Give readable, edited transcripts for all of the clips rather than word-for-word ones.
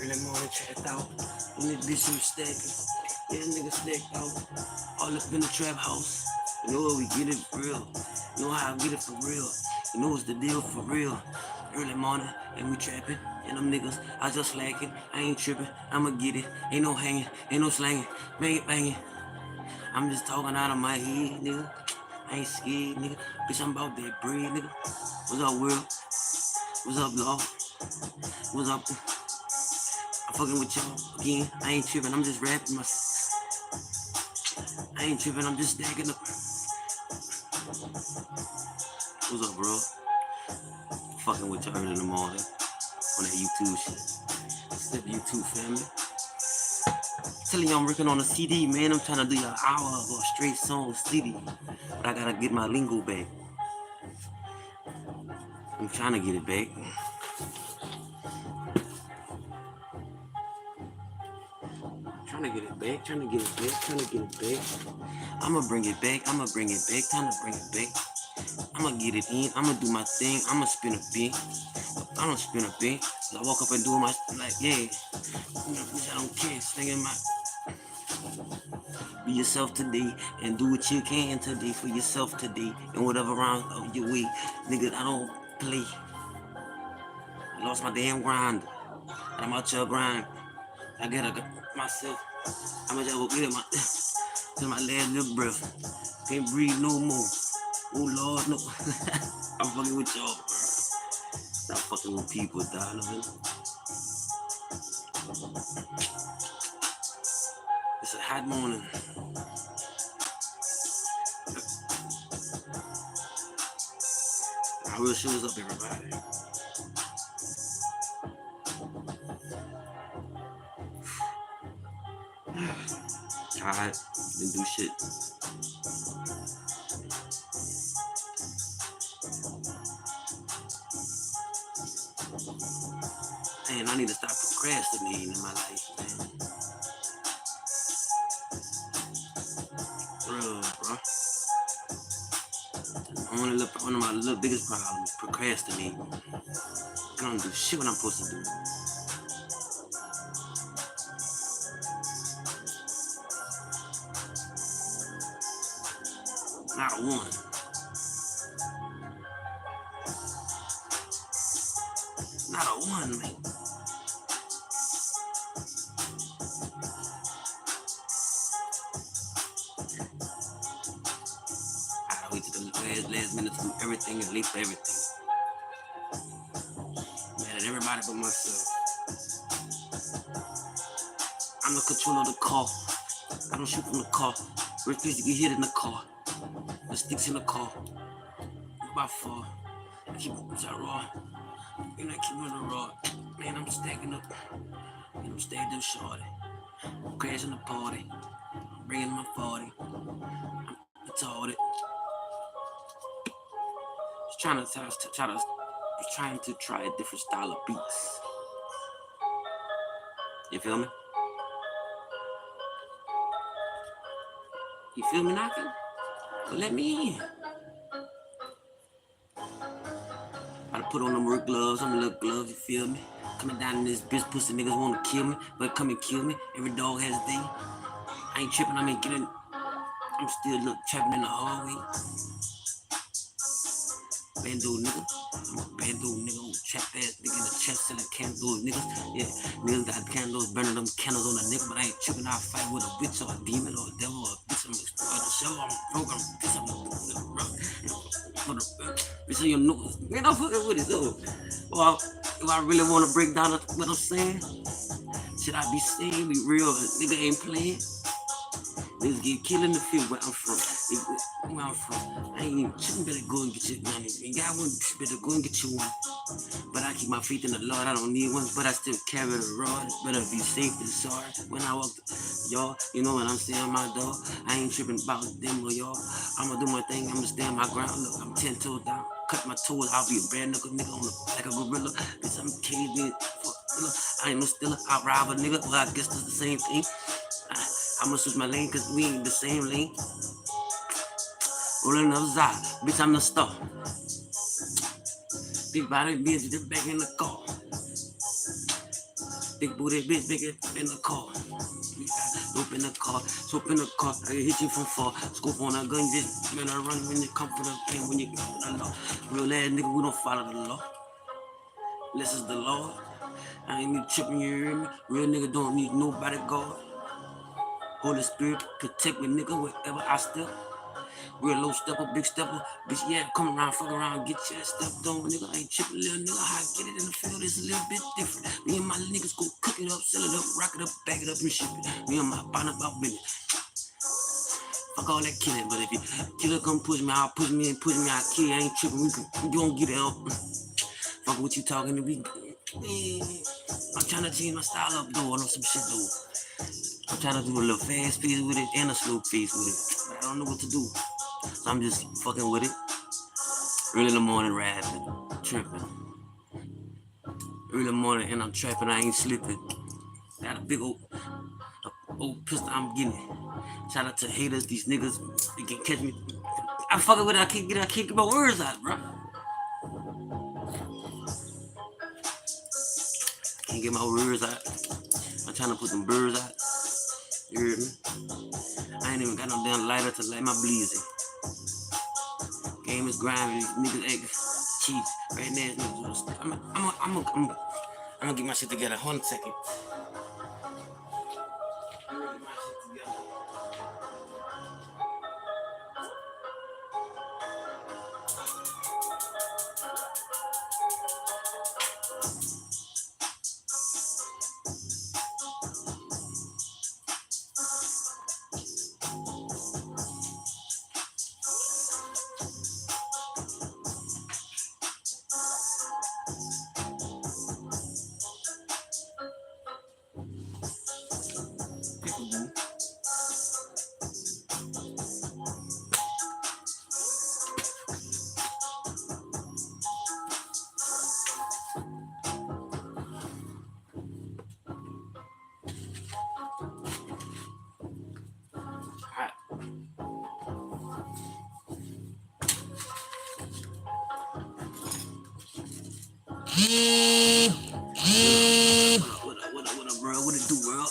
Early morning checked out. When this bitch was stacking. Yeah, nigga stacked out. All up in the trap house. You know what we get it for real. You know how I get it for real. You know what's the deal for real. Early morning and we trapping. And them niggas, I just slacking. I ain't tripping. I'ma get it. Ain't no hanging. Ain't no slanging. Bang it, banging. I'm just talking out of my head, nigga. I ain't scared, nigga. Bitch, I'm about that bread, nigga. What's up, Will? What's up, y'all? What's up? I'm fucking with y'all again. I ain't tripping. I'm just rapping my. I ain't tripping. I'm just stacking up. What's up, bro? Fucking with y'all early in the morning on that YouTube shit. Step YouTube family. Telling y'all I'm working on a CD, man. I'm trying to do an hour of a straight song CD, but I gotta get my lingo back. I'm trying to get it back. Trying to get it back. I'ma bring it back. Time to bring it back. I'ma get it in. I'ma do my thing. I'ma spin a bit. I don't spin a bit. I walk up and do my, like, yeah. I don't care. Singing my. Be yourself today and do what you can today for yourself today and whatever around your way. Nigga, I don't play. I lost my damn grind. I'm out your grind. I gotta myself. I'ma just go get my to my last little breath. Can't breathe no more. Oh Lord, no. I'm fucking with y'all, bro. Stop fucking with people, Donovan. It's a hot morning. I real shit was up, everybody. Tired, didn't do shit. Man, I need to stop procrastinating in my life, man. Bro. One of my little biggest problems, procrastinating. I don't do shit what I'm supposed to do. Not a one. Not a one, man. I wait till the last minute to do everything and late for everything. Mad at everybody but myself. I'm the controller of the car. I don't shoot from the car. First place you get hit in the car. The sticks in the car. By far. I keep it raw. And I keep on the raw. Man, I'm stacking up. And I'm stacking up shorty. I'm crashing the party. I'm bringing my 40. I'm retarded. Trying to try a different style of beats. You feel me? You feel me knocking? Let me in. I put on them work gloves, them little gloves, you feel me? Coming down in this bitch, pussy niggas wanna kill me, but come and kill me. Every dog has a day. I ain't tripping, I ain't getting. I'm still trapping in the hallway. Bando nigga. I'm a bando nigga, trap ass nigga in the chest selling candles, niggas. Yeah, niggas got candles, burning them candles on a nigga, but I ain't tripping. I fight with a witch or a demon or a devil or a bitch. I'm a show, I'm a program, bitch, I'm a rough. Bitch, you know, man, I'm fucking with it though. Well, if I really want to break down what I'm saying, should I be saying be real? Nigga ain't playing. Niggas get killed in the field where I'm from. Where I'm from. I ain't even tripping, better go and get your money. You got one, better go and get you one. But I keep my faith in the Lord, I don't need one, but I still carry the rod. Better be safe than sorry. When I walk y'all, you know what I'm saying, my dog. I ain't tripping about them or y'all. I'ma do my thing, I'ma stand my ground. Look, I'm 10 toes down. Cut my toes, I'll be a bare knuckle nigga on the back of a gorilla. Bitch, I'm caved in. I ain't no stiller, I'll rob a nigga. Well, I guess that's the same thing. I'ma switch my lane cause we ain't the same lane. Rolling up Zod, bitch, I'm the star. Big body bitch, just back in the car. Big booty bitch, big it in the car. Dope in the car, soap in the car. I can hit you from far. Scope on a gun, just man, I run when you come for the pain, when you come for the law. Real ass nigga, we don't follow the law. This is the Lord. I ain't need tripping, you hear me? Real nigga don't need nobody guard. Holy Spirit, protect me, nigga, wherever I step. Real low stepper, big stepper, bitch, yeah, come around, fuck around, get your ass stepped on, nigga. I ain't tripping, little nigga. How I get it in the field is a little bit different. Me and my niggas go cook it up, sell it up, rock it up, bag it up, and ship it. Me and my partner about business. Fuck all that killing, but if you killer come push me, I'll push me and push me, I'll kill you. I ain't tripping, we gon' get it up. Fuck what you talking to me. I'm trying to change my style up, though, I know some shit, though. I'm trying to do a little fast piece with it and a slow piece with it, but I don't know what to do. So I'm just fucking with it. Early in the morning rapping, tripping. Early in the morning and I'm trapping, I ain't sleeping. Got a big old pistol, I'm getting it. Shout out to haters, these niggas, they can catch me. I'm fucking with it, I can't get my words out, bro. Can't get my words out. I'm trying to put them birds out. You heard me? I ain't even got no damn lighter to light my bleezy. Game is grinding, niggas egg cheap. Right now, I'm gonna get my shit together. Hold on a second. What up, bro? What it do, bro?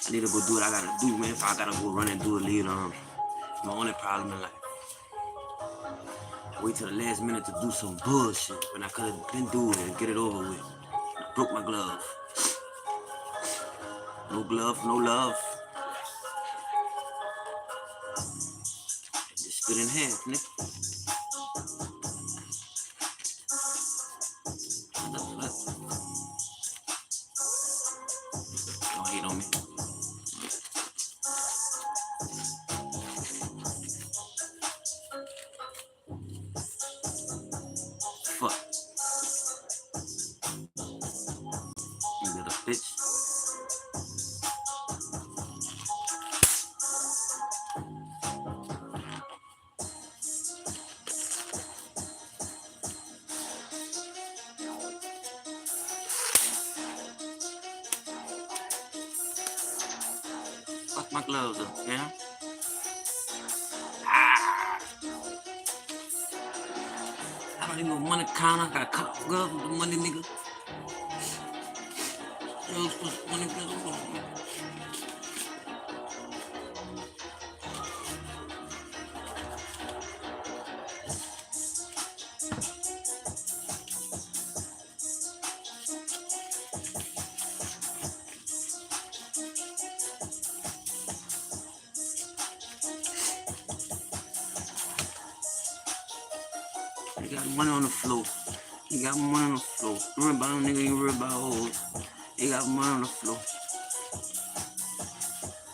I need to go do what I gotta do, man. If I gotta go run and do a lead, my only problem in life. I wait till the last minute to do some bullshit when I could have been doing it and get it over with. I broke my glove. No glove, no love. Just split in half, nigga. Don't hate on me. Fuck. You little bitch. Fuck my gloves up, yeah? I don't even know money counter. I got cop gloves with the money, nigga. Money gloves. You got money on the floor. You got money on the floor. You worry about them nigga, you worry about hoes. You got money on the floor.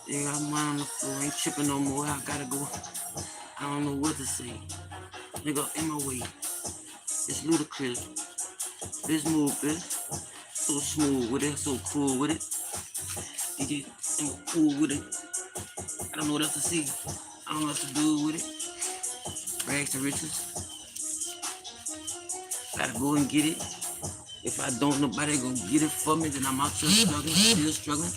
You got money on the floor. Ain't tripping no more. I gotta go. I don't know what to say. Nigga, in my way. It's ludicrous. This move, bitch. So smooth with it, so cool with it. You get cool with it. I don't know what else to say. I don't know what to do with it. Rags to riches. Gotta go and get it. If I don't, nobody gonna get it for me. Then I'm out here struggling, still struggling.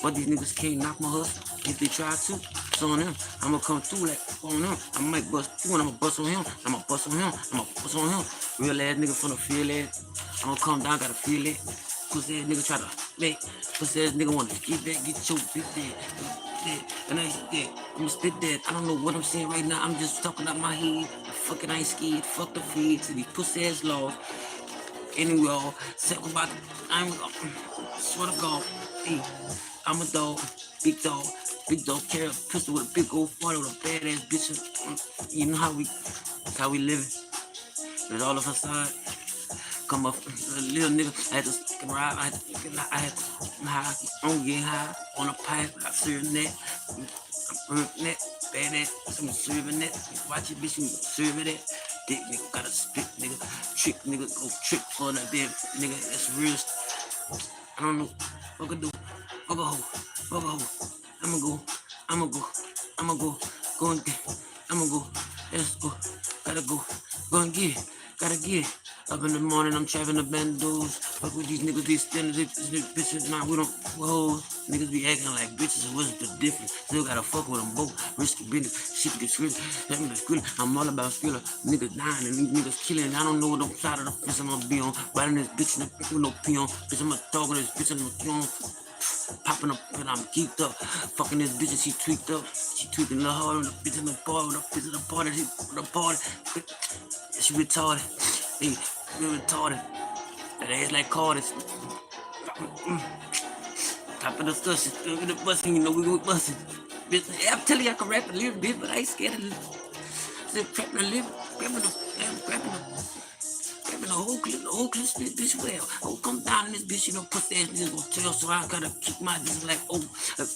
But these niggas can't knock my hustle if they try to. bust on him. I'ma come through like on him. I might bust through and I'ma bust on him. I'ma bust on him. I'ma bust on him. Real ass nigga from the field ass. I'ma come down, gotta feel it. Pussy ass nigga try to make. Pussy ass nigga wanna get that, get your big dead. And I ain't dead. I'ma spit that. I don't know what I'm saying right now. I'm just talking out my head. Fuck it, I ain't scared. Fuck the feds to these pussy ass laws. Anyway, all said about I'm swear to God, hey, I'm a dog, big dog carry a pistol with a big old 40 with a badass bitch. You know how we live. There's all of us side. Come up, a little nigga. I had to ride. I had to high. I'm getting high on a pipe. I serve net. I'm net. Badass. I'm serving that. Watch it, bitch. You serving that. Dick nigga gotta spit, nigga. Trick nigga go trick for that bit, nigga. That's real. I don't know. Fuck a do. Fuck a hoe. Fuck a hoe. I'ma go. Go and get. I'ma go. Let's go. Gotta go. Go and get. Gotta get. Up in the morning, I'm trapping the bandos. Fuck with these niggas, these standards, these bitches, man, we don't hoes. Niggas be acting like bitches, so what's the difference? Still gotta fuck with them both. Risky business, shit gets real. I'm all about skill. Niggas dying and these niggas killing. I don't know what side of the fence I'm gonna be on. Biting this bitch in the with no pee on. Bitch, I'm a dog with this bitch, I'm a pee on. Popping up and I'm geeked up. Fucking this bitch and she tweaked up. She tweaking the hard on the bitch in the bar with the bitch in the party. She retarded. Hey, we retarded. That ass like Carter's. Top of the discussion. With the busting, you know we go busting. Bitch, I'm telling you I can rap a little bit, but I ain't scared of it. Still prepping a little, grabbing the whole clip, split bitch well. Oh, come down in this bitch, you know, pussy ass niggas gonna tell, so I gotta kick my dick like, oh, I'm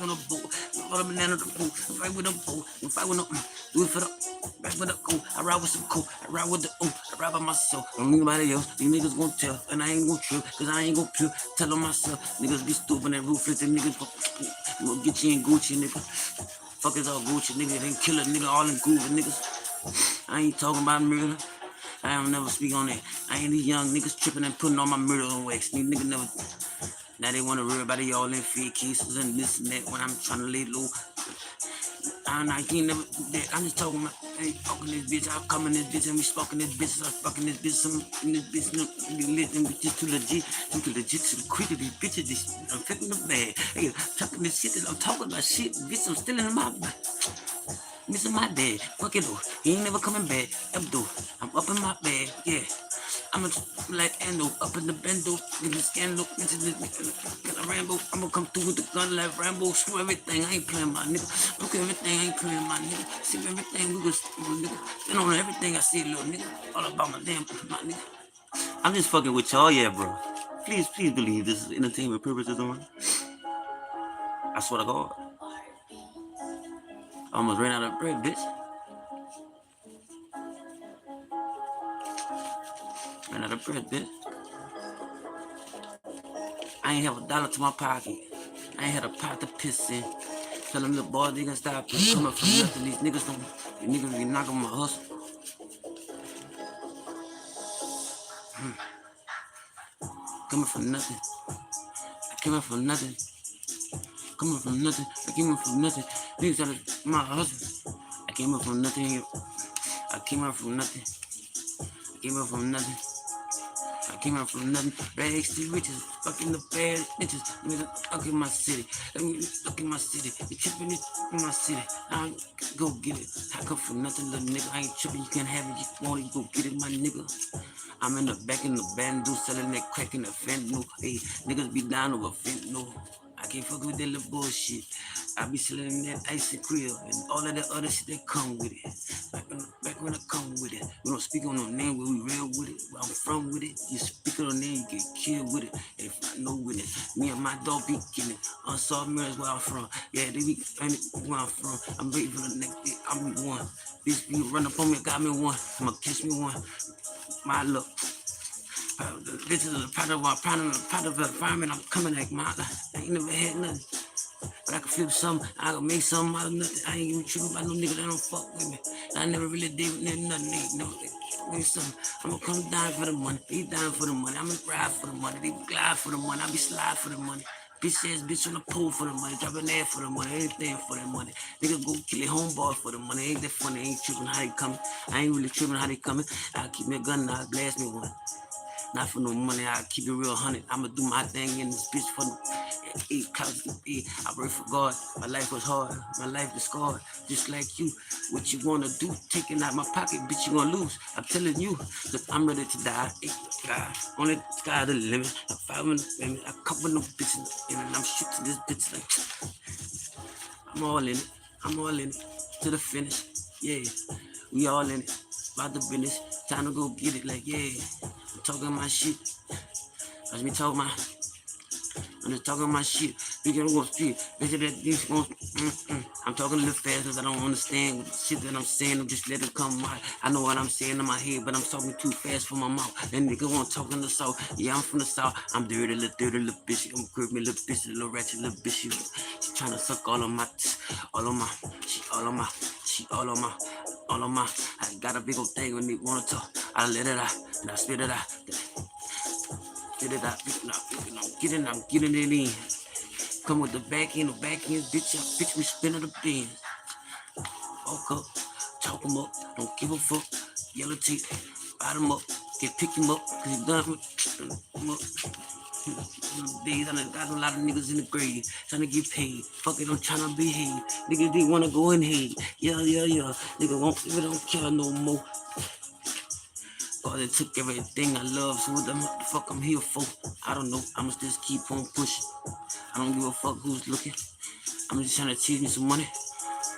on a boat, I'm a banana the boat, fight with a boat, fight with a, do it for the, back with a coat, I ride with some coat, I ride with the, I ride by myself, don't need nobody else, these niggas gonna tell, and I ain't gonna trip, cause I ain't gonna pure, tell them myself, niggas be stupid and ruthless, and niggas gonna get you in Gucci, nigga, fuck is all Gucci, nigga, they kill a nigga, all in Gucci, niggas, I ain't talking about murder. I don't never speak on that. I ain't these young niggas tripping and putting all my murder on wax. These niggas never. Now they wanna worry about it all in fake cases and this and that when I'm trying to lay low. I can't never do that. I'm just talking about, hey, fucking this bitch. I'll come in this bitch and we smoking this bitch. I'm fucking this bitch. Some in this bitch. No, this bitch too legit. Too legit to quit these bitches. I'm flipping the bag. Hey, talking this shit. I'm talking about shit. Bitch, I'm still in my bag. Missing my dad, fuck it though. He ain't never coming back. I'm up in my bag, yeah. I'm a like Endo, up in the bendo, nigga scandal, nigga Rambo. I'm gonna come through with the gun like Rambo. Screw everything, I ain't playing my nigga. Look everything, I ain't playing my nigga. See everything, we go, nigga. Stand on everything I see, little nigga. All about my nigga. I'm just fucking with y'all, yeah, bro. Please believe this is entertainment purposes on. I swear to God. I almost ran out of bread, bitch. Ran out of bread, bitch. I ain't have $1 to my pocket. I ain't had a pot to piss in. Tell them little boys they gonna stop coming from nothing. These niggas be knocking my hustle. Coming from nothing. I came from nothing. Coming from nothing. I came up from nothing. Niggas out of my hustle. I came up from nothing. I came up from nothing. I came up from nothing. I came out from nothing. Rags to riches. Fucking the bad bitches. Let me look in my city. Let me look in my city. You tripping it in my city. I go get it. I come from nothing, little nigga. I ain't tripping. You can't have it. You want it, you go get it, my nigga. I'm in the back in the bando, selling that crack in the fentanyl. Hey, niggas be down over fentanyl. I can't fuck with that little bullshit. I be selling that ice and krill and all of that other shit that come with it. Back when I come with it. We don't speak on no name where we real with it. Where I'm from with it. You speak on no name, you get killed with it. If I know with it. Me and my dog be getting it. Unsolved mirrors where I'm from. Yeah, they be where I'm from. I'm waiting for the next day. I'm one. Bitch be run up on me, got me one. I'ma catch me one. My luck. This is a part of the environment. I'm coming like my I ain't never had nothing. But I can flip something, I can make something out of nothing. I ain't even tripping about no nigga that don't fuck with me. I never really did with nothing. They something. I'm gonna come down for the money. They down for the money. I'm gonna ride for the money. They glide for the money. I be slide for the money. Bitch ass bitch on the pool for the money, dropping ass for the money, anything for that money. Niggas go kill their homeboy for the money, ain't that funny, ain't tripping how they coming. I ain't really tripping how they coming. I keep me a gun and I blast me one. Not for no money, I keep it real 100. I'ma do my thing in this bitch for the I work for God. My life was hard. My life is scarred. Just like you. What you wanna do? Taking out my pocket, bitch, you gonna lose. I'm telling you, cause I'm ready to die. God, only the sky the limit. I'm 500 women. I cover no bitches and I'm shooting this bitch like I'm all in it. I'm all in it. To the finish. Yeah. We all in it. About the business. Time to go get it. Like, yeah. I'm talking my shit. Watch me talk my. I'm just talking my shit. Bitch, I'm gonna street. Bitch, that this gon' I'm talking a little fast because I don't understand the shit that I'm saying. I'm just let it come out. I know what I'm saying in my head, but I'm talking too fast for my mouth. That nigga want talking the south. Yeah, I'm from the south. I'm dirty little bitch. I'm creepy little bitch, little ratchet little bitch. She tryna suck all of my, she all of my, she all of my. All of my, I got a big old thing when they wanna talk. I let it out and I spit it out. Get it out, I'm getting it in. Come with the back end, bitch, we spinning the bin. Walk up, talk him up, don't give a fuck. Yellow tape, bottom up, get pick him up, cause he done with days. I done got a lot of niggas in the grave, trying to get paid. Fuck it, I'm trying to behave. Niggas they wanna go and hate. Yeah. Nigga won't, if it don't care no more. God, it took everything I love, so what the fuck I'm here for? I don't know, I'ma just keep on pushing. I don't give a fuck who's looking. I'm just trying to teach me some money.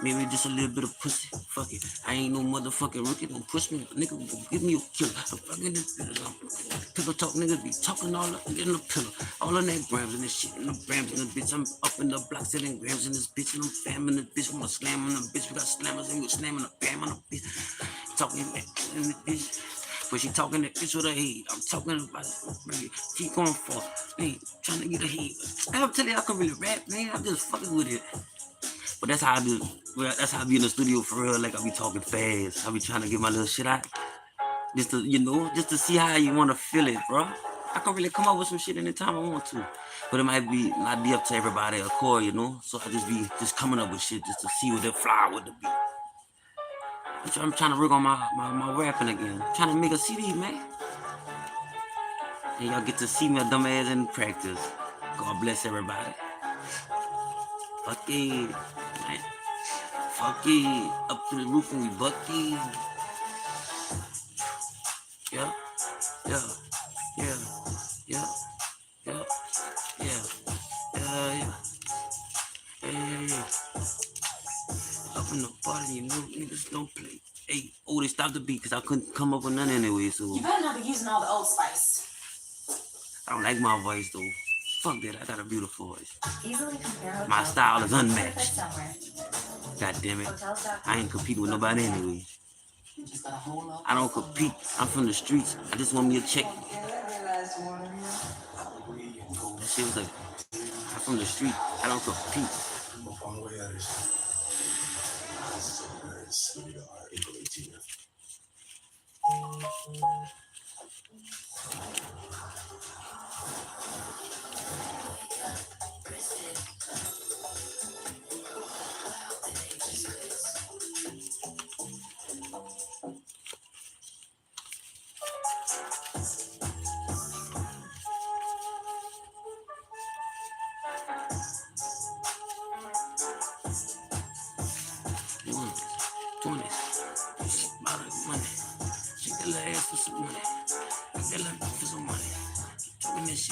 Maybe just a little bit of pussy. Fuck it. I ain't no motherfucking rookie. Don't push me. Nigga, give me a killer. I'm fucking this bitch. Pillow talk niggas be talking all up in the pillow. All in that grams and this shit in the grams and the bitch. I'm up in the block selling grams in this bitch. And I'm famming this bitch. When I'm slamming the bitch. We got slammers and we slamming the bam on the bitch. Talking that in the bitch. But she talking that bitch with her head. I'm talking about it. Keep going for me. Trying to get a head. I'm telling you, I can really rap, man. I'm just fucking with it. But that's how I do. Well, that's how I be in the studio for real. Like I be talking fast. I be trying to get my little shit out, just to just to see how you want to feel it, bro. I can really come up with some shit anytime I want to, but it might be not be up to everybody, of course, So I just be coming up with shit just to see what they fly with the beat. I'm trying to work on my rapping again. I'm trying to make a CD, man. And y'all get to see my dumb ass in practice. God bless everybody. Fuck it, man. Fuck it, up to the roof and we bucky. Yeah. Up in the party, niggas don't play. Hey, they stopped the beat because I couldn't come up with none anyway, so. You better not be using all the Old Spice. I don't like my voice, though. Fuck that, I got a beautiful voice. Easily compare my style is unmatched. somewhere. God damn it. I ain't competing with nobody anyway. I don't compete. I'm from the streets. I just want me a check. That shit was like, I'm from the street. I don't compete.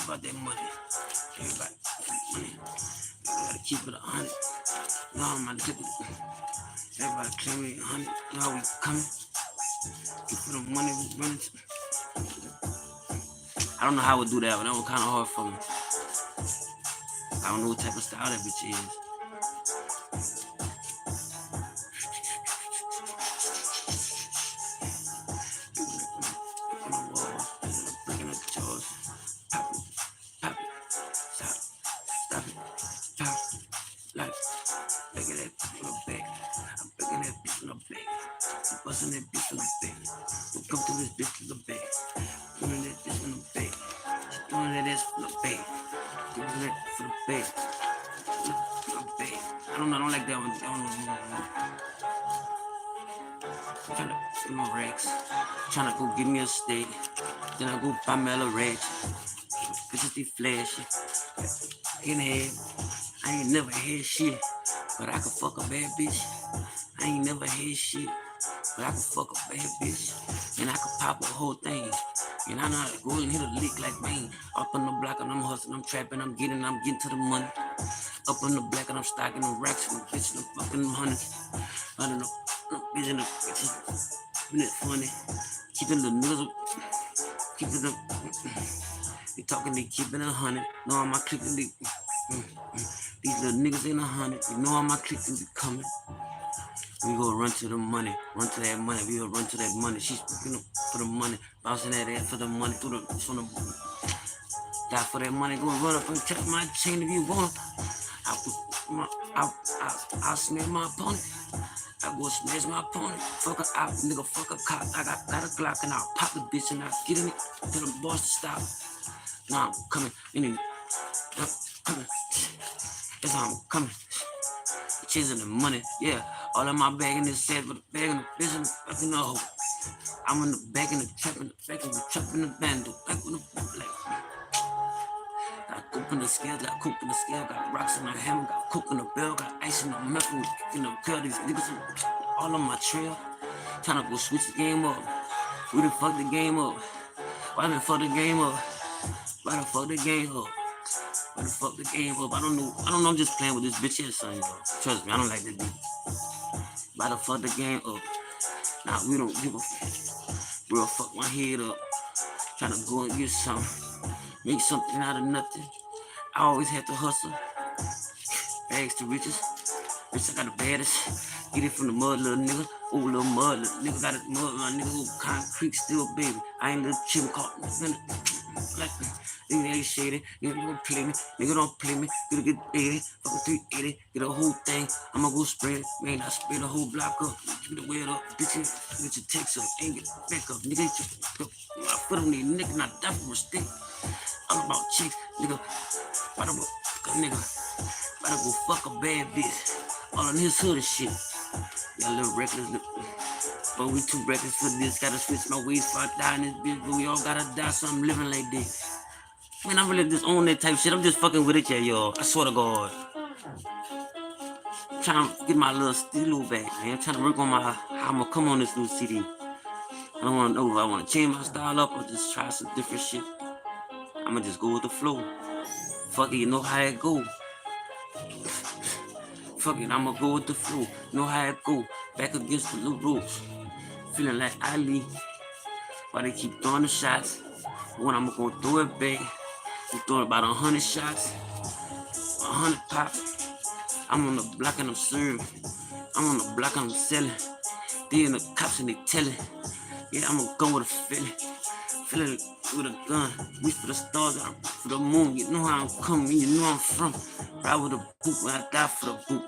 About that money. Everybody, money. You gotta keep it 100. You know how my tip is. Everybody claim me 100. You know how we coming? You for the money we running. I don't know how I would do that, but that was kind of hard for me. I don't know what type of style that bitch is. Busting that bitch in the back. We'll come to this bitch in the back. Doing that bitch in the back. She's doing that ass in the back. For the bed. For the bed. I don't like that one. I'm trying to get my racks. Trying to go get me a steak. Then I go buy me a racks. Bitches be flashy. In head. I ain't never had shit. But I can fuck a bad bitch. I ain't never had shit. But I can fuck a bad bitch. And I can pop a whole thing. And I know how to go and hit a lick like bang. Up on the block and I'm hustling, I'm trapping, I'm getting to the money. Up on the black and I'm stocking the racks and I'm bitching, I'm fucking them hundreds. I don't know, I'm busy in the bitches. Isn't it funny? Keeping the niggas, keeping them, they talking, they keeping 100. Know I'm my clicking, these little niggas ain't 100. You know I'm my clicking, be coming. We go run to the money, run to that money, we go run to that money. She's speaking for the money, bouncing that ass for the money, through the die for that money, go run up and check my chain if you want. I'll smash my opponent. I go smash my opponent. Fuck a out, nigga, fuck a cop. I got a Glock and I'll pop the bitch and I'll get in it. Tell them boys to stop. Now I'm coming, I'm coming. That's how I'm coming. Chasing the money, yeah. All in my bag in this set, but the bag in the bitch in the fucking hoe. I'm in the back in the trap, in the back in the trap, in the bando, back in the like. Got coke in the scale, got coke in the scale, got rocks in the hammer, got coke in the bell, got ice in the mouth, and in the girl, these niggas all on my trail. Tryna go switch the game up. We done fuck the game up. Why done fuck the game up? Why done fuck the game up? Why the fuck the game up? I don't know, I'm just playing with this bitch ass son, yo. Trust me, I don't like this bitch. Why the fuck the game up? Nah, we don't give a bro, fuck my head up. Tryna go and get something. Make something out of nothing. I always had to hustle. Bags to riches. Bitch, I got the baddest. Get it from the mud, little nigga. Oh, little mud, little nigga got it mud, my nigga. Oh, concrete still, baby. I ain't little chicken caught. Like, nigga ain't shady. Nigga don't play me. Nigga don't play me. Gonna get 80. Fucking 380. Get a whole thing. I'ma go spread it. Man, I spread the whole block up. Get the weight up. Bitch, get your text up. Ain't get back up. Nigga, I put on these niggas and I die for a stick. All about chicks, nigga. Why the fuck a nigga? Why the go fuck a bad bitch? All in his hood and shit. Y'all little reckless, but we too reckless for this. Gotta switch my ways before I die in this bitch. But we all gotta die, so I'm living like this. Man, I'm really just on that type shit. I'm just fucking with it, yeah, y'all. I swear to God. I'm trying to get my little stilo back, man. I'm trying to work on how I'm gonna come on this new CD. I don't wanna know if I wanna change my style up or just try some different shit. I'ma just go with the flow. Fuck it, you know how it go. Fuck it, I'ma go with the flow. Know how it go. Back against the little ropes. Feeling like Ali. Why they keep throwing the shots. When I'm gonna throw it back. I'm throwing about 100 shots. 100 pop. I'm on the block and I'm serving. I'm on the block and I'm selling. They in the cops and they telling. Yeah, I'm gonna go with a feeling. Feeling with a gun. Reach for the stars, I for the moon. You know how I'm coming, you know I'm from. Ride with a boot when I die for the boot.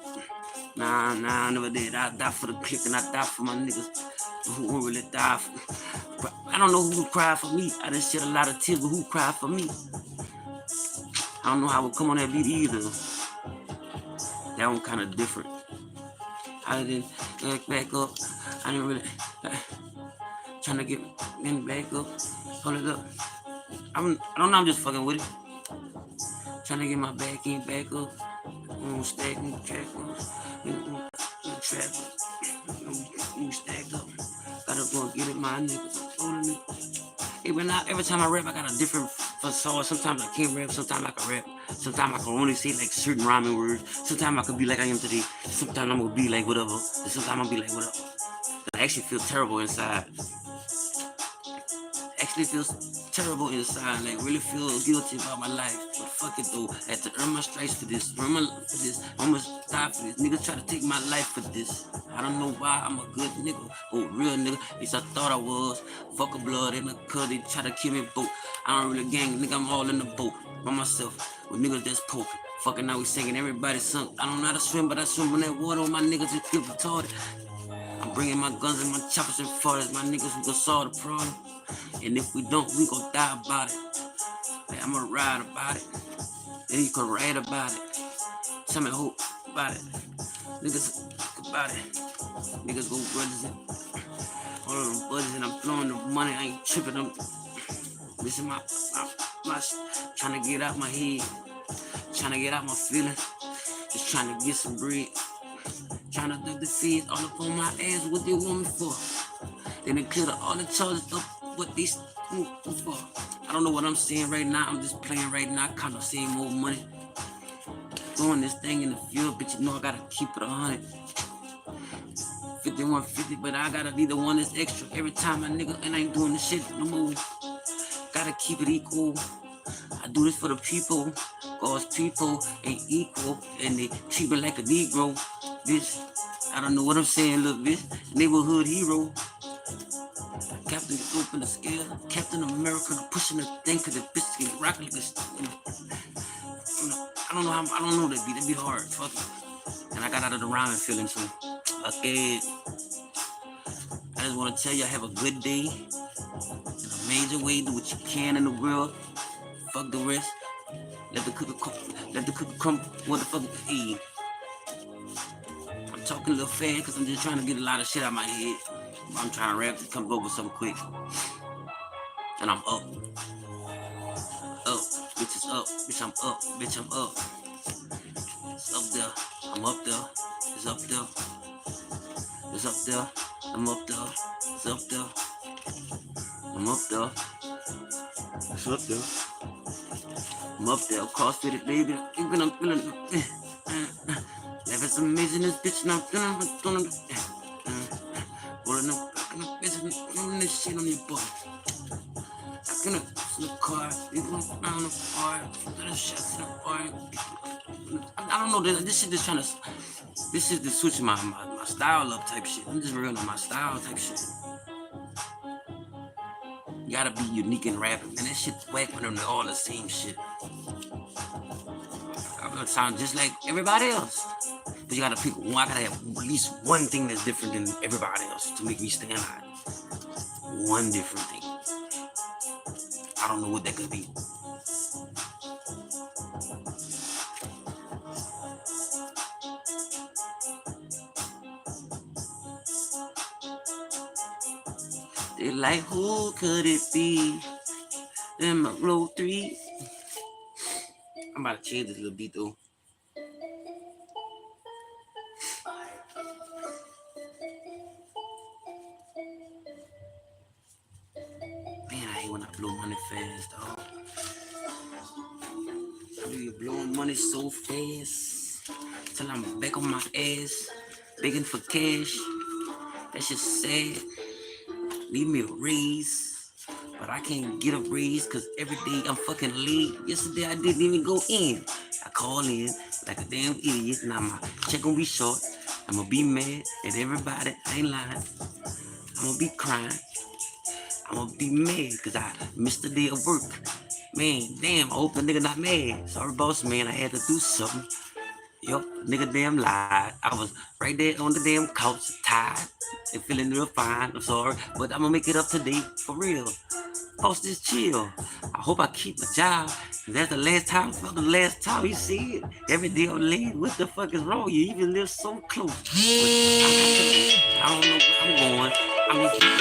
Nah, I never did. I die for the click and I die for my niggas who really die for. I don't know who would cry for me. I done shed a lot of tears, but who cried for me? I don't know how I would come on that beat either. That one kind of different. I didn't get back up. I didn't really trying to get back up. Hold it up. I don't know. I'm just fucking with it. Trying to get my back end back up. Stack in the track. Trap. Stack up. Gotta go and get it, my niggas. Hey, but now every time I rap, I got a different facade. Sometimes I can't rap. Sometimes I can rap. Sometimes I can only say like certain rhyming words. Sometimes I can be like I am today. Sometimes I'm gonna be like whatever. And sometimes I'm gonna be like whatever. I actually feel terrible inside. Actually feels terrible inside, like really feel guilty about my life. But fuck it though, I had to earn my stripes for this, almost die for this. Niggas try to take my life for this. I don't know why, I'm a good nigga, oh real nigga, at least I thought I was. Fuck a blood in the cut, they try to kill me boat. I don't really gang, nigga, I'm all in the boat by myself, with niggas that's poking. Fucking now we singing, everybody sunk. I don't know how to swim, but I swim in that water, my niggas just get retarded. I'm bringing my guns and my choppers and farters, my niggas who gon' solve the problem. And if we don't, we gon' die about it. Like, I'ma ride about it. Then you can write about it. Tell me who about it. Niggas about it. Niggas go brothers and all of them buddies and I'm blowing the money. I ain't tripping them. This is my trying to get out my head. Trying to get out my feelings. Just trying to get some bread. Trying to duck the feds all up on my ass. What they want me for? Then they clear all the charges up. What they for? I don't know what I'm saying right now. I'm just playing right now. Kind of seeing more money. Doing this thing in the field, but you know I gotta keep it 100. 5150, but I gotta be the one that's extra every time a nigga and I ain't doing the shit no more. Gotta keep it equal. I do this for the people. Cause people ain't equal and they treat me like a Negro. Bitch, I don't know what I'm saying, little bitch. Neighborhood hero. Captain open the scale. Captain America pushing the thing cause the bitch get rock like this. I don't know that beat. That beat hard. Fuck it. And I got out of the rhyming feeling too. Okay. I just want to tell you I have a good day. In a major way, do what you can in the world. Fuck the rest. Let the cookie crumble. What the fuck is eat? I'm talking a little fast because I'm just trying to get a lot of shit out of my head. I'm trying to rap to come over something quick. And I'm up. Up. Bitch is up. Bitch, I'm up. Bitch, I'm up. It's up there. I'm up there. It's up there. It's up there. I'm up there. It's up there. I'm up there. It's up there. I'm up there. CrossFit it, baby. Even I'm feeling. Life is amazing. This bitch and I'm feeling. Rolling up. Rolling this shit on your butt. In the car, people around the bar, little shots in the bar. I don't know, this shit just trying to, this is the switch my style up type shit. I'm just real on my style type shit. You gotta be unique in rapping, man. That shit's whack when they're all the same shit. I'm gonna sound just like everybody else. But you gotta pick one, I gotta have at least one thing that's different than everybody else to make me stand out. One different thing. I don't know what that could be. They like, who could it be? In my row 3. I'm about to change this little beat though. Man, I hate when I blow money fast, dog. You're blowing money so fast till I'm back on my ass, begging for cash. That's just sad. Need me a raise, but I can't get a raise cause every day I'm fucking late. Yesterday I didn't even go in. I call in like a damn idiot. Now my check gonna be short. I'm gonna be mad at everybody. I ain't lying. I'm gonna be crying. I'm gonna be mad cause I missed the day of work. Man, damn, I hope the nigga not mad. Sorry, boss man, I had to do something. Yup, nigga damn lied. I was right there on the damn couch, tired and feeling real fine. I'm sorry, but I'm gonna make it up today, for real. Boss, just chill. I hope I keep my job. That's the last time, for the last time you see it. Every day I'm late. What the fuck is wrong? You even live so close. I don't know where I'm going. I'm just...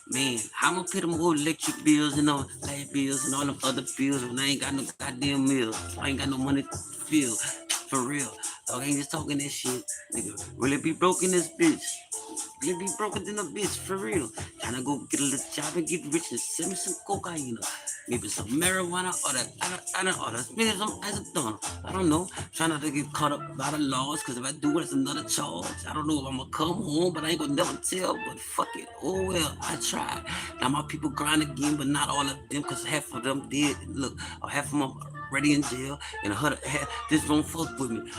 Man, I'm gonna pay them whole electric bills and all light bills and all them other bills when I ain't got no goddamn meals. I ain't got no money to feel. For real. Dog, I ain't just talking that shit. Nigga, really be broke in this bitch. Really be broken than a bitch, for real. Trying to go get a little job and get rich and send me some cocaine. Maybe some marijuana or maybe some acetone. I don't know. Trying not to get caught up by the laws, because if I do it, it's another charge. I don't know if I'm gonna come home, but I ain't gonna never tell. But fuck it. Oh well, I tried. Now my people grind again, but not all of them, because half of them did. Look, half of them ready in jail, and a hundred this don't fuck with me.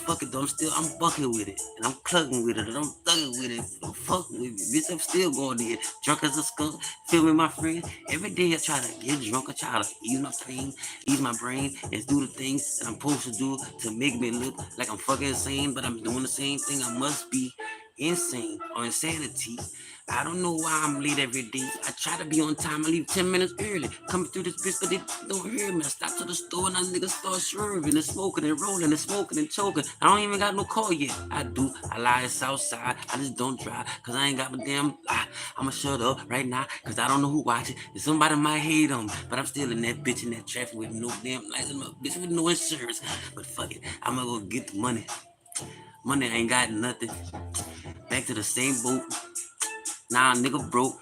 Fuck it though, I'm bucking with it, and I'm clucking with it, and I'm thugging with it. I'm fucking with it, bitch. I'm still going in, drunk as a skunk, filming my friend. Every day I try to get drunk, I try to ease my pain, ease my brain, and do the things that I'm supposed to do to make me look like I'm fucking insane, but I'm doing the same thing. I must be insane or insanity. I don't know why I'm late every day. I try to be on time. I leave 10 minutes early. Coming through this bitch, but they don't hear me. I stop to the store and I niggas start swerving and smoking and rolling and smoking and choking. I don't even got no car yet. I do. I lie, it's outside. I just don't drive because I ain't got my damn lie. I'ma shut up right now because I don't know who watching. And somebody might hate them. But I'm still in that bitch in that traffic with no damn license. Bitch with no insurance. But fuck it. I'ma go get the money. Money ain't got nothing. Back to the same boat. Nah, nigga broke.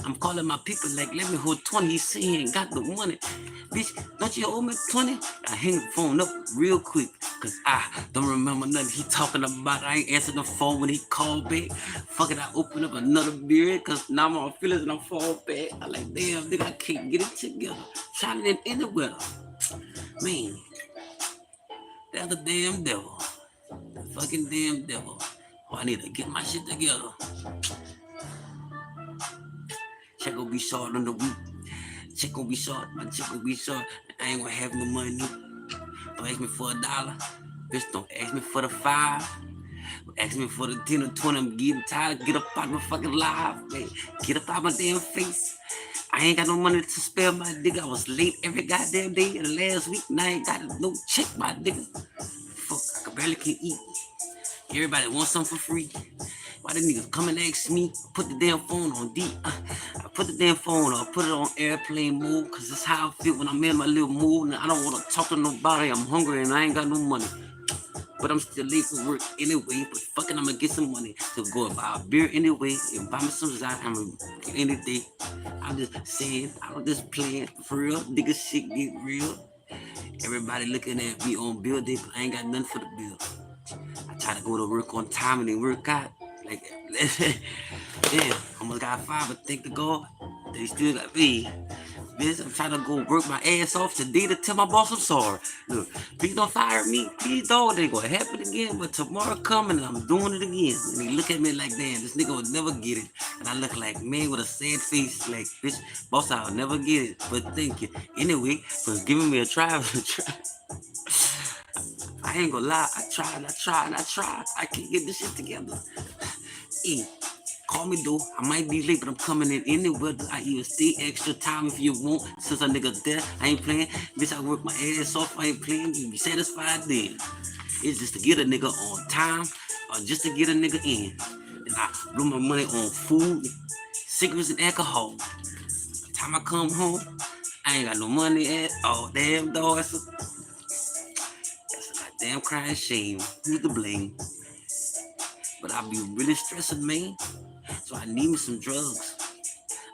I'm calling my people like, let me hold 20. He say he ain't got the money. Bitch, don't you owe me 20? I hang the phone up real quick, cause I don't remember nothing he talking about. I ain't answering the phone when he called back. Fuck it, I open up another beer, cause now I'm on feelings and I fall back. I like, damn, nigga, I can't get it together. Trying it in the weather. Man, that's the damn devil. The fucking damn devil. Oh, I need to get my shit together. Check gonna be short on the week. Check gonna be short. My check gonna be short. I ain't gonna have no money. Don't ask me for $1. Bitch, don't ask me for the 5. Ask me for the 10 or 20. I'm getting tired. Get up out my fucking life, man. Get up out my damn face. I ain't got no money to spare my nigga. I was late every goddamn day in the last week. And I ain't got no check, my nigga. Fuck, I barely can eat. Everybody wants something for free. Why the niggas come and ask me? Put the damn phone on D. I put the damn phone on, put it on airplane mode, cause that's how I feel when I'm in my little mood. And I don't wanna talk to nobody. I'm hungry and I ain't got no money. But I'm still late for work anyway. But fucking, I'ma get some money to go and buy a beer anyway and buy me some Zion any day. I'm just saying, I'm just playing for real. Nigga shit get real. Everybody looking at me on bill day, but I ain't got nothing for the bill. I try to go to work on time and then work out. Like, yeah, almost got 5, but thank the God, they still got me. Bitch, I'm trying to go work my ass off today to tell my boss I'm sorry. Look, please don't fire me. Please don't. It ain't gonna happen again. But tomorrow coming and I'm doing it again. And he look at me like, damn, this nigga would never get it. And I look like, man, with a sad face, like, bitch, boss, I'll never get it. But thank you. Anyway, for giving me a try. I ain't gonna lie. I tried. I can't get this shit together. Hey, call me though. I might be late, but I'm coming in anywhere. I even stay extra time if you want. Since a nigga there, I ain't playing. Bitch, I work my ass off. I ain't playing. You be satisfied then. It's just to get a nigga on time or just to get a nigga in. And I blew my money on food, cigarettes, and alcohol. By the time I come home, I ain't got no money at all. Damn, dog. That's a goddamn crying shame. Who's to blame? But I be really stressing, man. So I need me some drugs.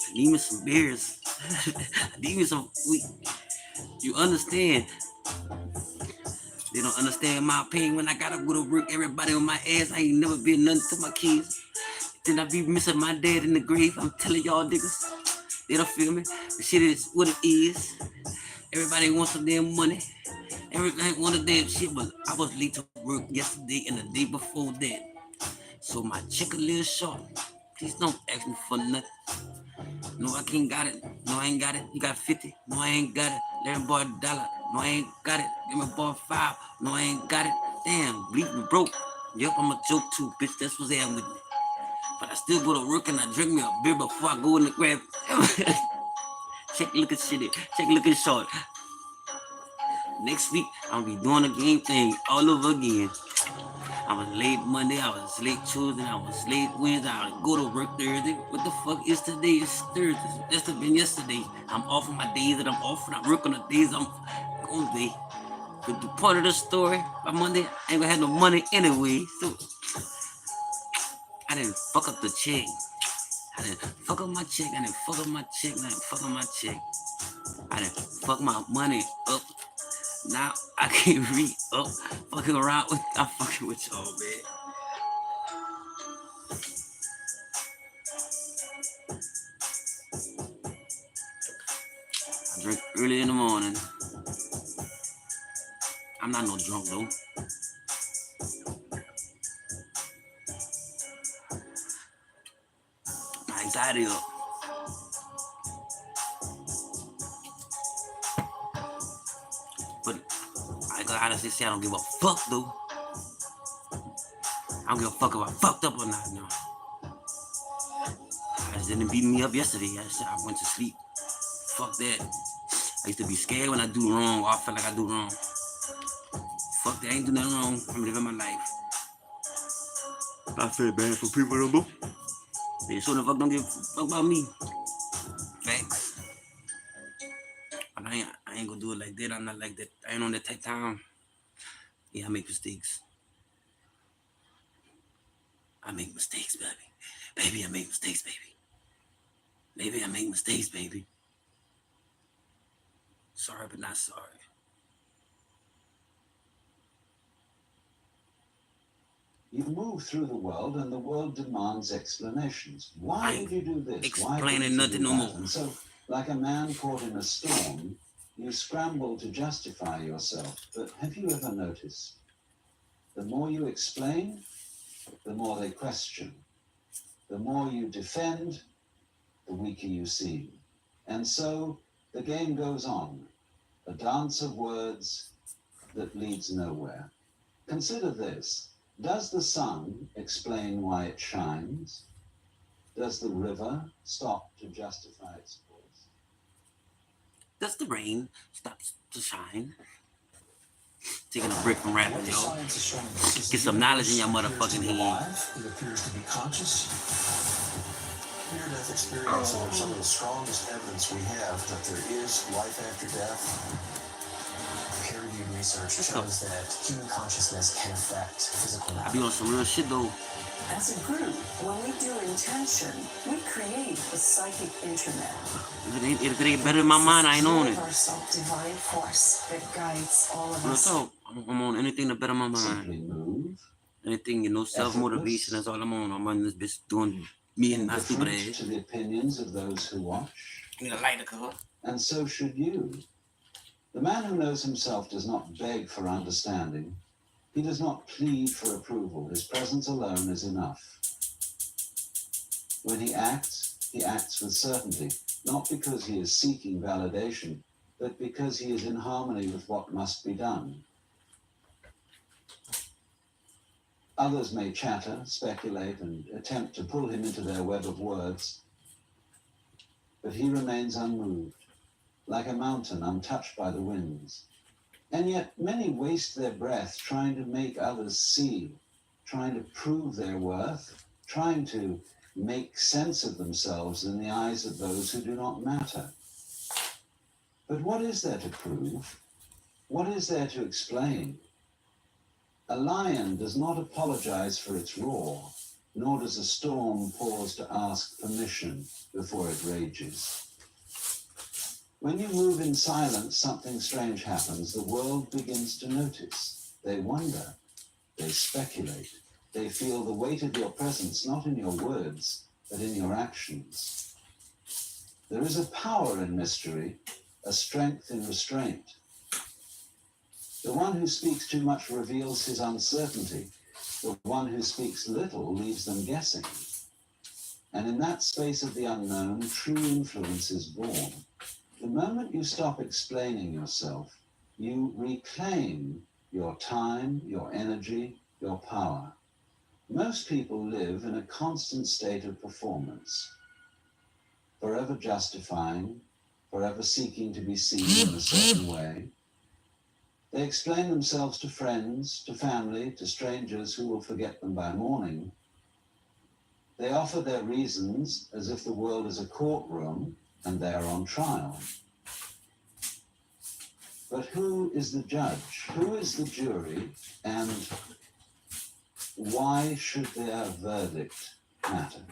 I need me some beers. I need me some weed. You understand? They don't understand my pain when I gotta go to work. Everybody on my ass. I ain't never been nothing to my kids. Then I be missing my dad in the grave. I'm telling y'all niggas. They don't feel me. The shit is what it is. Everybody wants some damn money. Everybody want a damn shit. But I was late to work yesterday and the day before that. So my check a little short. Please don't ask me for nothing. No, I can't got it. No, I ain't got it. You got 50. No, I ain't got it. Let me borrow $1. No, I ain't got it. Let me borrow 5. No, I ain't got it. Damn, bleep me broke. Yep, I'm a joke too, bitch. That's what's happening with me. But I still go to work and I drink me a beer before I go in the grab. Check looking shitty. Check looking short. Next week, I'll be doing the game thing all over again. I was late Monday, I was late Tuesday, I was late Wednesday, I would go to work Thursday. What the fuck is today? It's Thursday. That's been yesterday. I'm off on my days that I'm off and I work on the days I'm on day. But the part of the story, by Monday, I ain't gonna have no money anyway. So I didn't fuck up the check. I didn't fuck up my check. I didn't fuck up my check. I didn't fuck up my check. I didn't fuck my money up. Now I can't read up. Fucking around with, I'm fucking with y'all, man. I drink early in the morning. I'm not no drunk though. My anxiety up. But I gotta honestly say I don't give a fuck though. I don't give a fuck if I fucked up or not. No. I just didn't beat me up yesterday. I went to sleep. Fuck that. I used to be scared when I do wrong or I feel like I do wrong. Fuck that, I ain't do nothing wrong. I'm living my life. I feel bad for people no more. They sure the fuck don't give a fuck about me. Facts. But I ain't gonna do it like that. I'm not like that. I ain't on that type time. Yeah, I make mistakes. I make mistakes, baby. Baby, I make mistakes, baby. Baby, I make mistakes, baby. Sorry, but not sorry. You move through the world and the world demands explanations. Why did you do this? Explaining nothing no more. And so, like a man caught in a storm, you scramble to justify yourself. But have you ever noticed? The more you explain, the more they question. The more you defend, the weaker you seem. And so the game goes on, a dance of words that leads nowhere. Consider this. Does the sun explain why it shines? Does the river stop to justify its course? Does the rain stop to shine? Taking a break from rapping, yo. Get some knowledge in your motherfucking head. It appears to be conscious. Near-death experiences are some of the strongest evidence we have that there is life after death. Peer-reviewed research shows that human consciousness can affect physical matter. I be on some real shit though. As a group, when we do intention, we create a psychic internet. If it ain't better in my mind, I ain't on it. Universal divine force that guides all of Real us. talk. I'm on anything to better my mind. Anything, you know, self-motivation, that's all I'm on. I'm on this bitch doing me and my stupid ass. To the opinions of those who watch. Need a lighter color. And so should you. The man who knows himself does not beg for understanding. He does not plead for approval. His presence alone is enough. When he acts with certainty, not because he is seeking validation, but because he is in harmony with what must be done. Others may chatter, speculate, and attempt to pull him into their web of words, but he remains unmoved, like a mountain untouched by the winds. And yet many waste their breath trying to make others see, trying to prove their worth, trying to make sense of themselves in the eyes of those who do not matter. But what is there to prove? What is there to explain? A lion does not apologize for its roar, nor does a storm pause to ask permission before it rages. When you move in silence, something strange happens. The world begins to notice. They wonder. They speculate. They feel the weight of your presence, not in your words, but in your actions. There is a power in mystery, a strength in restraint. The one who speaks too much reveals his uncertainty. The one who speaks little leaves them guessing. And in that space of the unknown, true influence is born. The moment you stop explaining yourself, you reclaim your time, your energy, your power. Most people live in a constant state of performance, forever justifying, forever seeking to be seen in a certain way. They explain themselves to friends, to family, to strangers who will forget them by morning. They offer their reasons as if the world is a courtroom and they are on trial. But who is the judge? Who is the jury? And why should their verdict matter?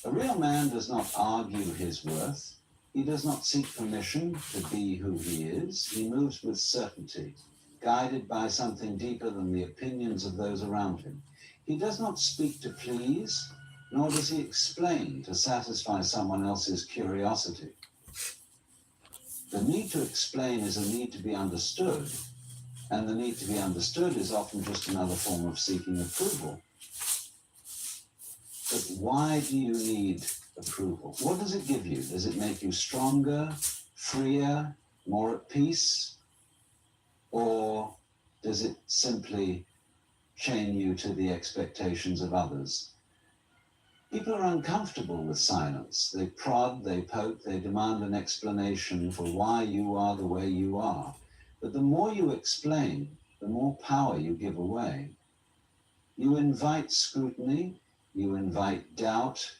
A real man does not argue his worth. He does not seek permission to be who he is. He moves with certainty, guided by something deeper than the opinions of those around him. He does not speak to please, nor does he explain to satisfy someone else's curiosity. The need to explain is a need to be understood, And the need to be understood is often just another form of seeking approval. But why do you need approval? What does it give you? Does it make you stronger, freer, more at peace? Or does it simply chain you to the expectations of others? People are uncomfortable with silence. They prod, they poke, they demand an explanation for why you are the way you are. But the more you explain, the more power you give away. You invite scrutiny, you invite doubt,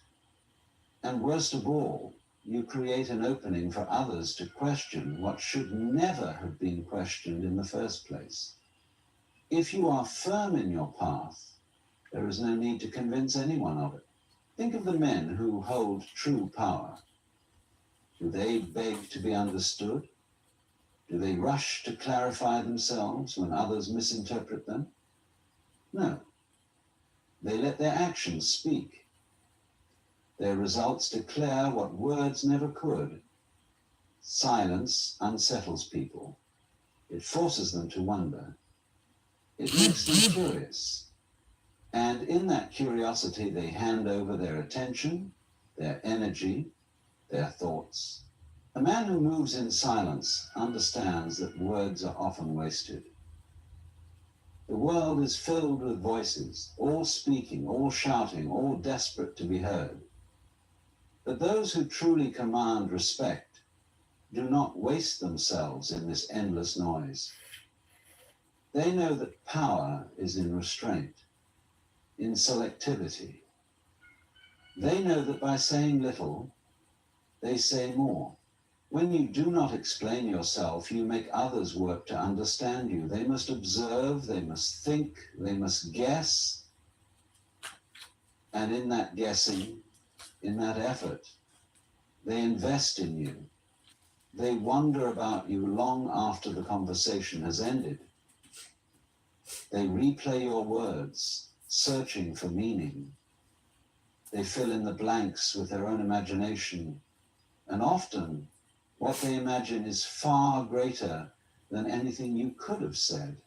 and worst of all, you create an opening for others to question what should never have been questioned in the first place. If you are firm in your path, there is no need to convince anyone of it. Think of the men who hold true power. Do they beg to be understood? Do they rush to clarify themselves when others misinterpret them? No. They let their actions speak. Their results declare what words never could. Silence unsettles people. It forces them to wonder. It makes them curious. And in that curiosity, they hand over their attention, their energy, their thoughts. A man who moves in silence understands that words are often wasted. The world is filled with voices, all speaking, all shouting, all desperate to be heard. But those who truly command respect do not waste themselves in this endless noise. They know that power is in restraint, in selectivity. They know that by saying little, they say more. When you do not explain yourself, you make others work to understand you. They must observe, they must think, they must guess. And in that guessing, in that effort, they invest in you. They wonder about you long after the conversation has ended. They replay your words, searching for meaning. They fill in the blanks with their own imagination, and often what they imagine is far greater than anything you could have said.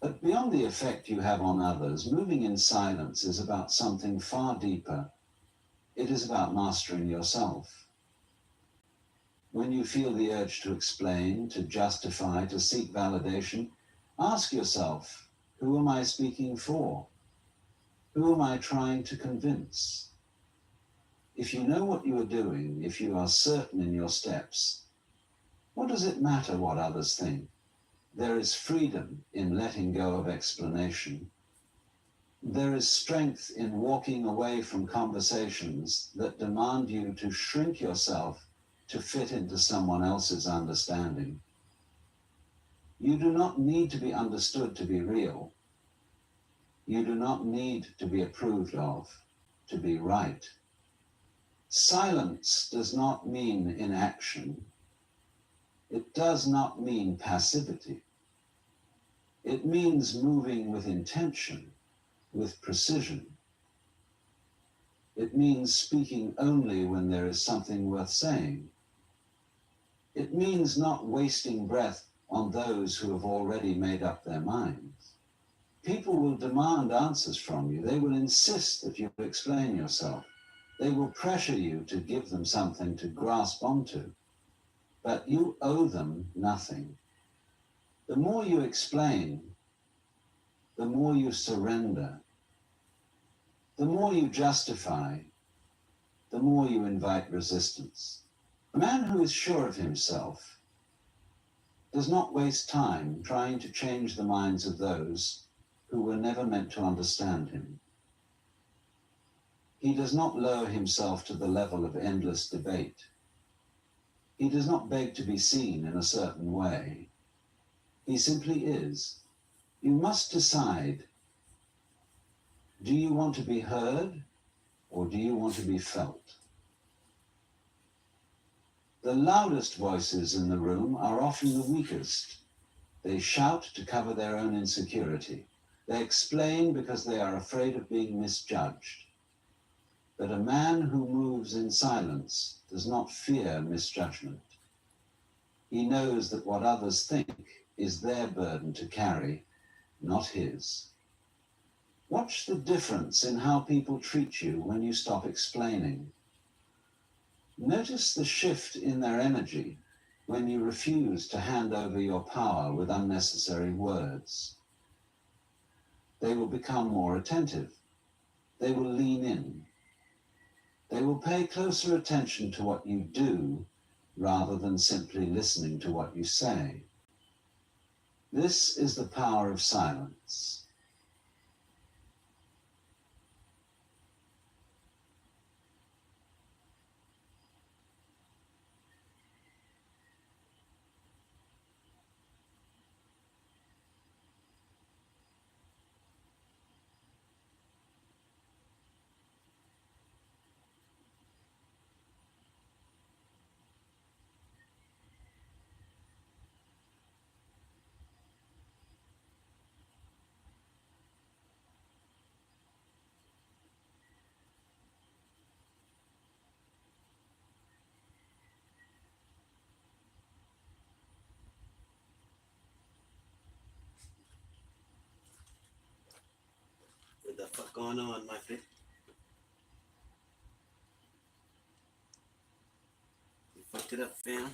But beyond the effect you have on others, moving in silence is about something far deeper. It is about mastering yourself. When you feel the urge to explain, to justify, to seek validation, ask yourself, who am I speaking for? Who am I trying to convince? If you know what you are doing, if you are certain in your steps, what does it matter what others think? There is freedom in letting go of explanation. There is strength in walking away from conversations that demand you to shrink yourself to fit into someone else's understanding. You do not need to be understood to be real. You do not need to be approved of to be right. Silence does not mean inaction. It does not mean passivity. It means moving with intention, with precision. It means speaking only when there is something worth saying. It means not wasting breath on those who have already made up their minds. People will demand answers from you. They will insist that you explain yourself. They will pressure you to give them something to grasp onto. But you owe them nothing. The more you explain, the more you surrender. The more you justify, the more you invite resistance. A man who is sure of himself does not waste time trying to change the minds of those who were never meant to understand him. He does not lower himself to the level of endless debate. He does not beg to be seen in a certain way. He simply is. You must decide, do you want to be heard or do you want to be felt? The loudest voices in the room are often the weakest. They shout to cover their own insecurity. They explain because they are afraid of being misjudged. But a man who moves in silence does not fear misjudgment. He knows that what others think is their burden to carry, not his. Watch the difference in how people treat you when you stop explaining. Notice the shift in their energy when you refuse to hand over your power with unnecessary words. They will become more attentive. They will lean in. They will pay closer attention to what you do rather than simply listening to what you say. This is the power of silence. What the fuck going on, my friend? You fucked it up, fam.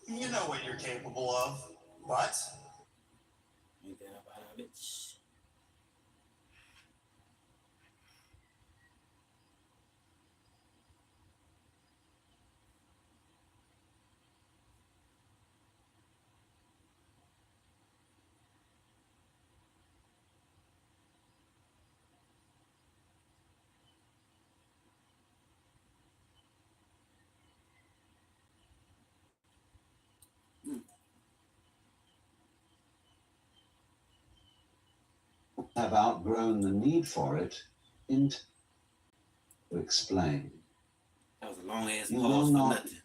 You know what you're capable of. What? Ain't that about a bitch? Have outgrown the need for it to explain. That was a long ass You pause will for not- nothing.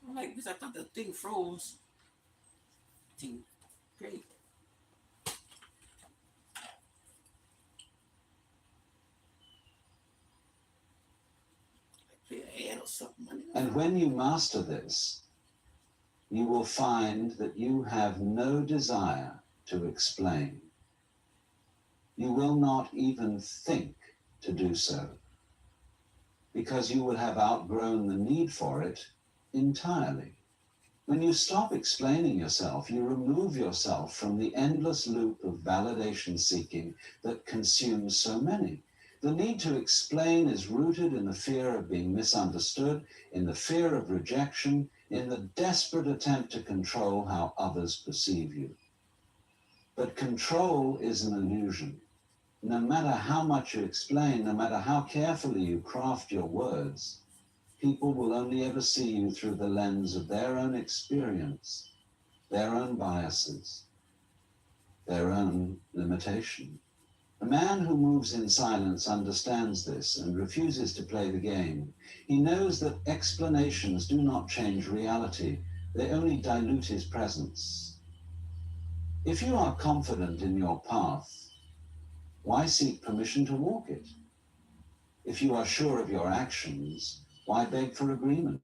I'm like, bitch, I thought the thing froze. Thing, great. Play a hand or something. Man. And when you master this, you will find that you have no desire to explain. You will not even think to do so, because you will have outgrown the need for it entirely. When you stop explaining yourself, you remove yourself from the endless loop of validation seeking that consumes so many. The need to explain is rooted in the fear of being misunderstood, in the fear of rejection, in the desperate attempt to control how others perceive you. But control is an illusion. No matter how much you explain, no matter how carefully you craft your words, people will only ever see you through the lens of their own experience, their own biases, their own limitation. A man who moves in silence understands this and refuses to play the game. He knows that explanations do not change reality. They only dilute his presence. If you are confident in your path, why seek permission to walk it? If you are sure of your actions, why beg for agreement?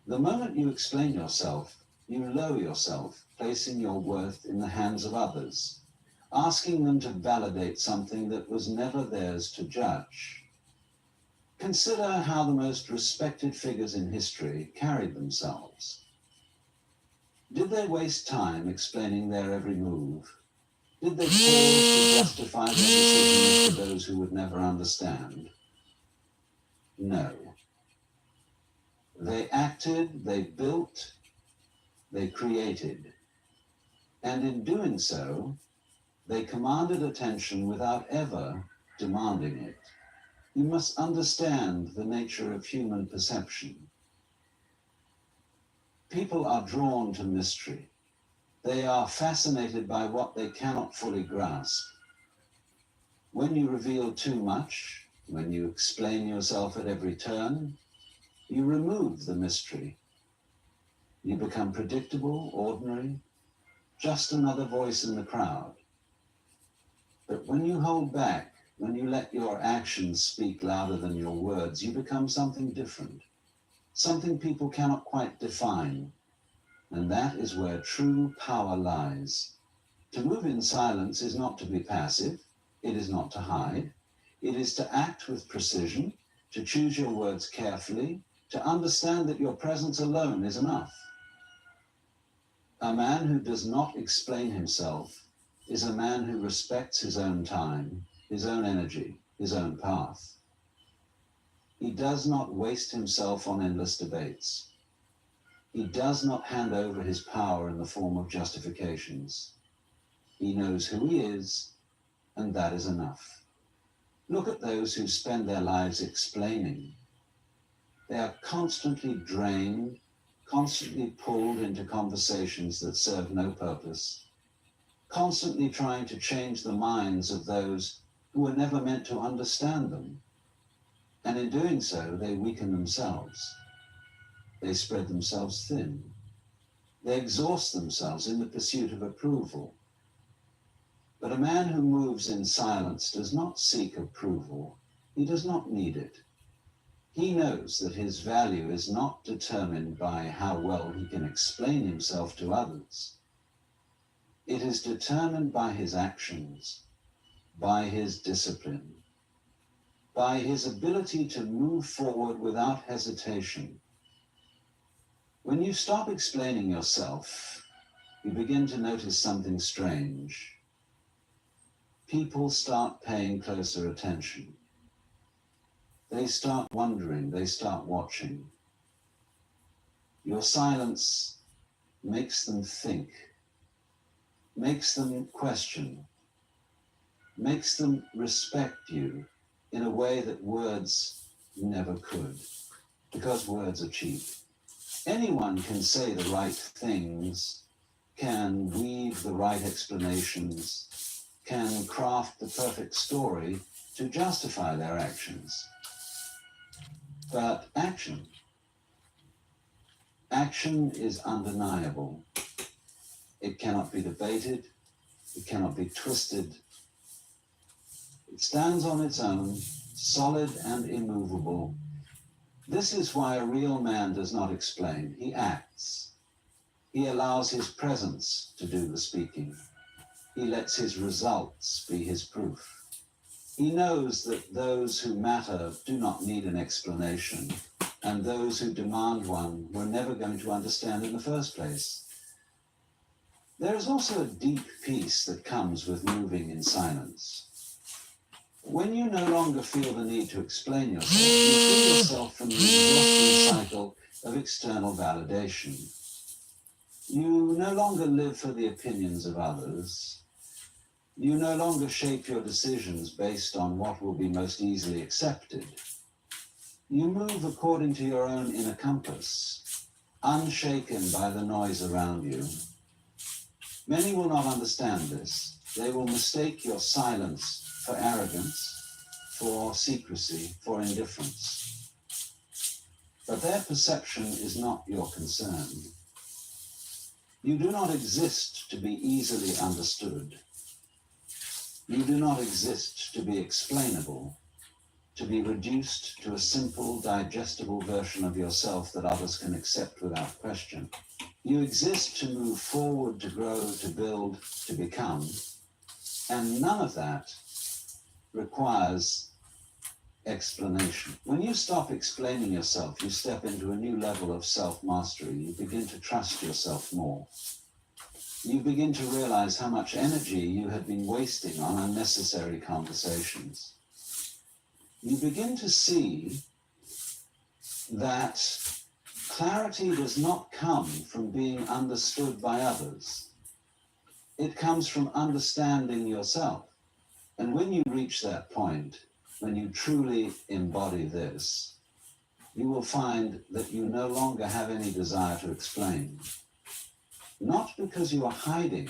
The moment you explain yourself, you lower yourself, placing your worth in the hands of others, asking them to validate something that was never theirs to judge. Consider how the most respected figures in history carried themselves. Did they waste time explaining their every move? Did they pause to justify their decisions to those who would never understand? No. They acted, they built, they created. And in doing so, they commanded attention without ever demanding it. You must understand the nature of human perception. People are drawn to mystery. They are fascinated by what they cannot fully grasp. When you reveal too much, when you explain yourself at every turn, you remove the mystery. You become predictable, ordinary, just another voice in the crowd. But when you hold back, when you let your actions speak louder than your words, you become something different, something people cannot quite define. And that is where true power lies. To move in silence is not to be passive. It is not to hide. It is to act with precision, to choose your words carefully, to understand that your presence alone is enough. A man who does not explain himself is a man who respects his own time, his own energy, his own path. He does not waste himself on endless debates. He does not hand over his power in the form of justifications. He knows who he is, and that is enough. Look at those who spend their lives explaining. They are constantly drained, constantly pulled into conversations that serve no purpose, constantly trying to change the minds of those who were never meant to understand them. And in doing so, they weaken themselves. They spread themselves thin. They exhaust themselves in the pursuit of approval. But a man who moves in silence does not seek approval. He does not need it. He knows that his value is not determined by how well he can explain himself to others. It is determined by his actions, by his discipline, by his ability to move forward without hesitation. When you stop explaining yourself, you begin to notice something strange. People start paying closer attention. They start wondering, they start watching. Your silence makes them think, makes them question, makes them respect you in a way that words never could, because words are cheap. Anyone can say the right things, can weave the right explanations, can craft the perfect story to justify their actions. But action is undeniable. It cannot be debated. It cannot be twisted. It stands on its own, solid and immovable. This is why a real man does not explain. He acts. He allows his presence to do the speaking. He lets his results be his proof. He knows that those who matter do not need an explanation, and those who demand one were never going to understand in the first place. There is also a deep peace that comes with moving in silence. When you no longer feel the need to explain yourself, you free yourself from the exhausting cycle of external validation. You no longer live for the opinions of others. You no longer shape your decisions based on what will be most easily accepted. You move according to your own inner compass, unshaken by the noise around you. Many will not understand this. They will mistake your silence for arrogance, for secrecy, for indifference. But their perception is not your concern. You do not exist to be easily understood. You do not exist to be explainable, to be reduced to a simple, digestible version of yourself that others can accept without question. You exist to move forward, to grow, to build, to become, and none of that requires explanation. When you stop explaining yourself, you step into a new level of self-mastery. You begin to trust yourself more. You begin to realize how much energy you had been wasting on unnecessary conversations. You begin to see that clarity does not come from being understood by others. It comes from understanding yourself. And when you reach that point, when you truly embody this, you will find that you no longer have any desire to explain. Not because you are hiding,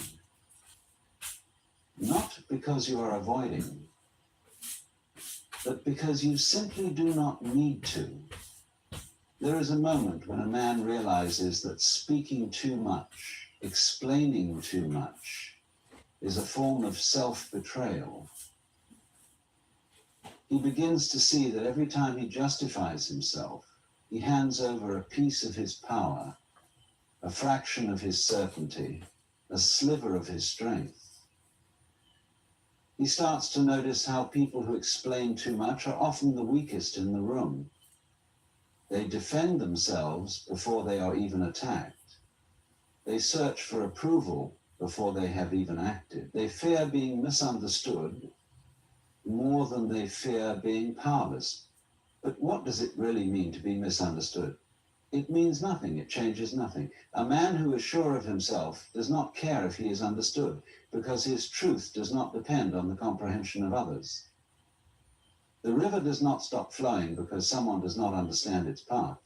not because you are avoiding, but because you simply do not need to. There is a moment when a man realizes that speaking too much, explaining too much, is a form of self-betrayal. He begins to see that every time he justifies himself, he hands over a piece of his power, a fraction of his certainty, a sliver of his strength. He starts to notice how people who explain too much are often the weakest in the room. They defend themselves before they are even attacked. They search for approval before they have even acted. They fear being misunderstood more than they fear being powerless. But what does it really mean to be misunderstood? It means nothing. It changes nothing. A man who is sure of himself does not care if he is understood, because his truth does not depend on the comprehension of others. The river does not stop flowing because someone does not understand its path.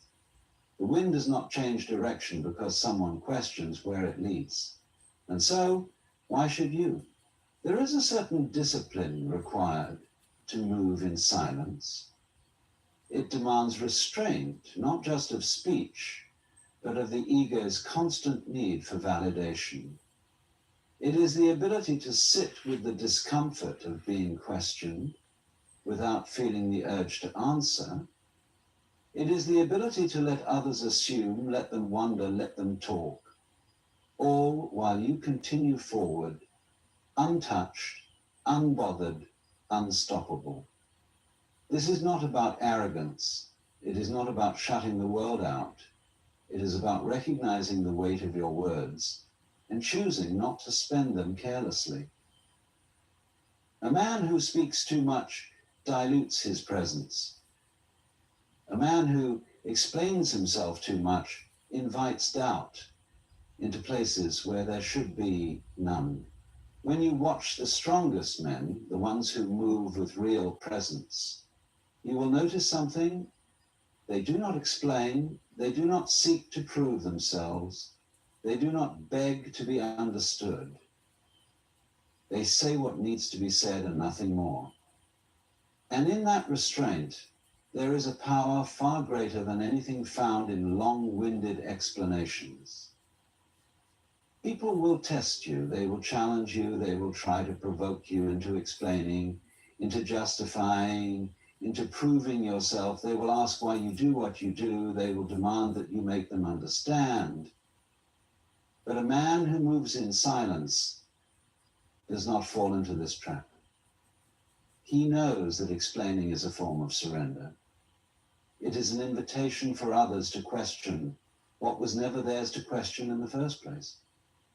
The wind does not change direction because someone questions where it leads. And so, why should you? There is a certain discipline required to move in silence. It demands restraint, not just of speech, but of the ego's constant need for validation. It is the ability to sit with the discomfort of being questioned without feeling the urge to answer. It is the ability to let others assume, let them wonder, let them talk, all while you continue forward, untouched, unbothered, unstoppable. This is not about arrogance. It is not about shutting the world out. It is about recognizing the weight of your words and choosing not to spend them carelessly. A man who speaks too much dilutes his presence. A man who explains himself too much invites doubt into places where there should be none. When you watch the strongest men, the ones who move with real presence, you will notice something. They do not explain. They do not seek to prove themselves. They do not beg to be understood. They say what needs to be said and nothing more. And in that restraint, there is a power far greater than anything found in long-winded explanations. People will test you, they will challenge you, they will try to provoke you into explaining, into justifying, into proving yourself. They will ask why you do what you do. They will demand that you make them understand. But a man who moves in silence does not fall into this trap. He knows that explaining is a form of surrender. It is an invitation for others to question what was never theirs to question in the first place.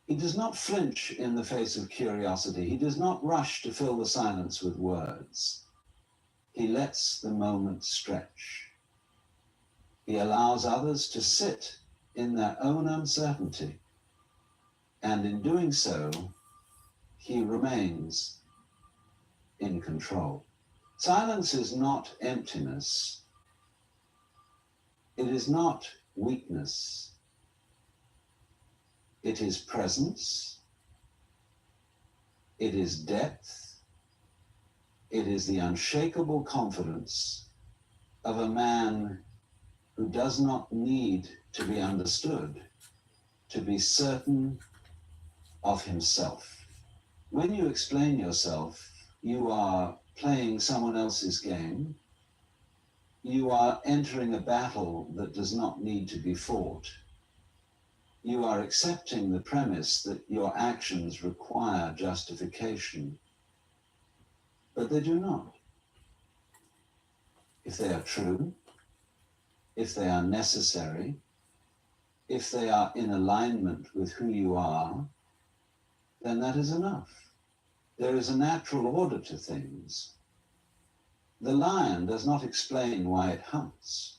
He does not flinch in the face of curiosity. He does not rush to fill the silence with words. He lets the moment stretch. He allows others to sit in their own uncertainty. And in doing so, he remains in control. Silence is not emptiness. It is not weakness. It is presence. It is depth. It is the unshakable confidence of a man who does not need to be understood to be certain of himself. When you explain yourself, you are playing someone else's game. You are entering a battle that does not need to be fought. You are accepting the premise that your actions require justification, but they do not. If they are true, if they are necessary, if they are in alignment with who you are, then that is enough. There is a natural order to things. The lion does not explain why it hunts.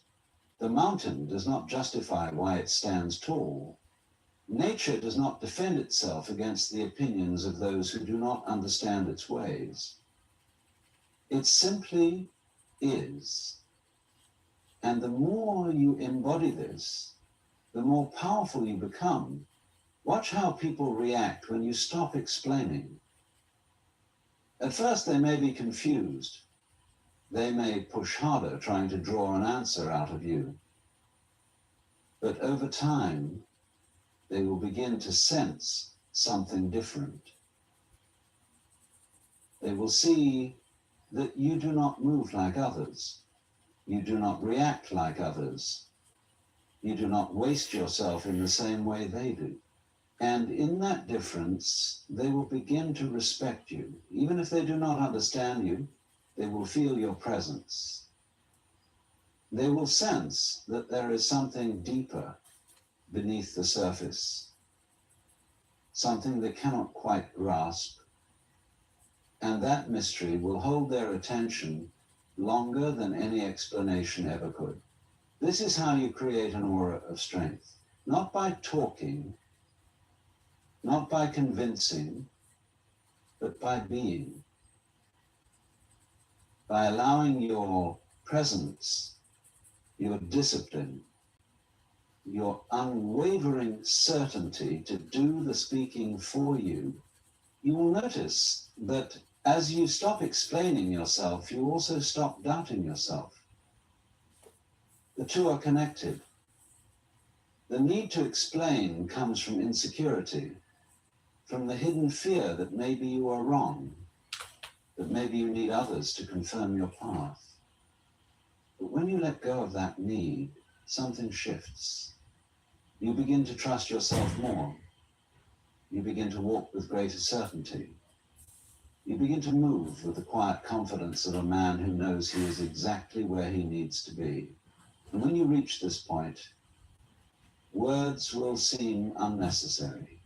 The mountain does not justify why it stands tall. Nature does not defend itself against the opinions of those who do not understand its ways. It simply is. And the more you embody this, the more powerful you become. Watch how people react when you stop explaining. At first, they may be confused. They may push harder, trying to draw an answer out of you. But over time, they will begin to sense something different. They will see that you do not move like others. You do not react like others. You do not waste yourself in the same way they do. And in that difference, they will begin to respect you. Even if they do not understand you, they will feel your presence. They will sense that there is something deeper beneath the surface, something they cannot quite grasp. And that mystery will hold their attention longer than any explanation ever could. This is how you create an aura of strength. Not by talking, not by convincing, but by being. By allowing your presence, your discipline, your unwavering certainty to do the speaking for you, you will notice that as you stop explaining yourself, you also stop doubting yourself. The two are connected. The need to explain comes from insecurity, from the hidden fear that maybe you are wrong, that maybe you need others to confirm your path. But when you let go of that need, something shifts. You begin to trust yourself more. You begin to walk with greater certainty. You begin to move with the quiet confidence of a man who knows he is exactly where he needs to be. And when you reach this point, words will seem unnecessary.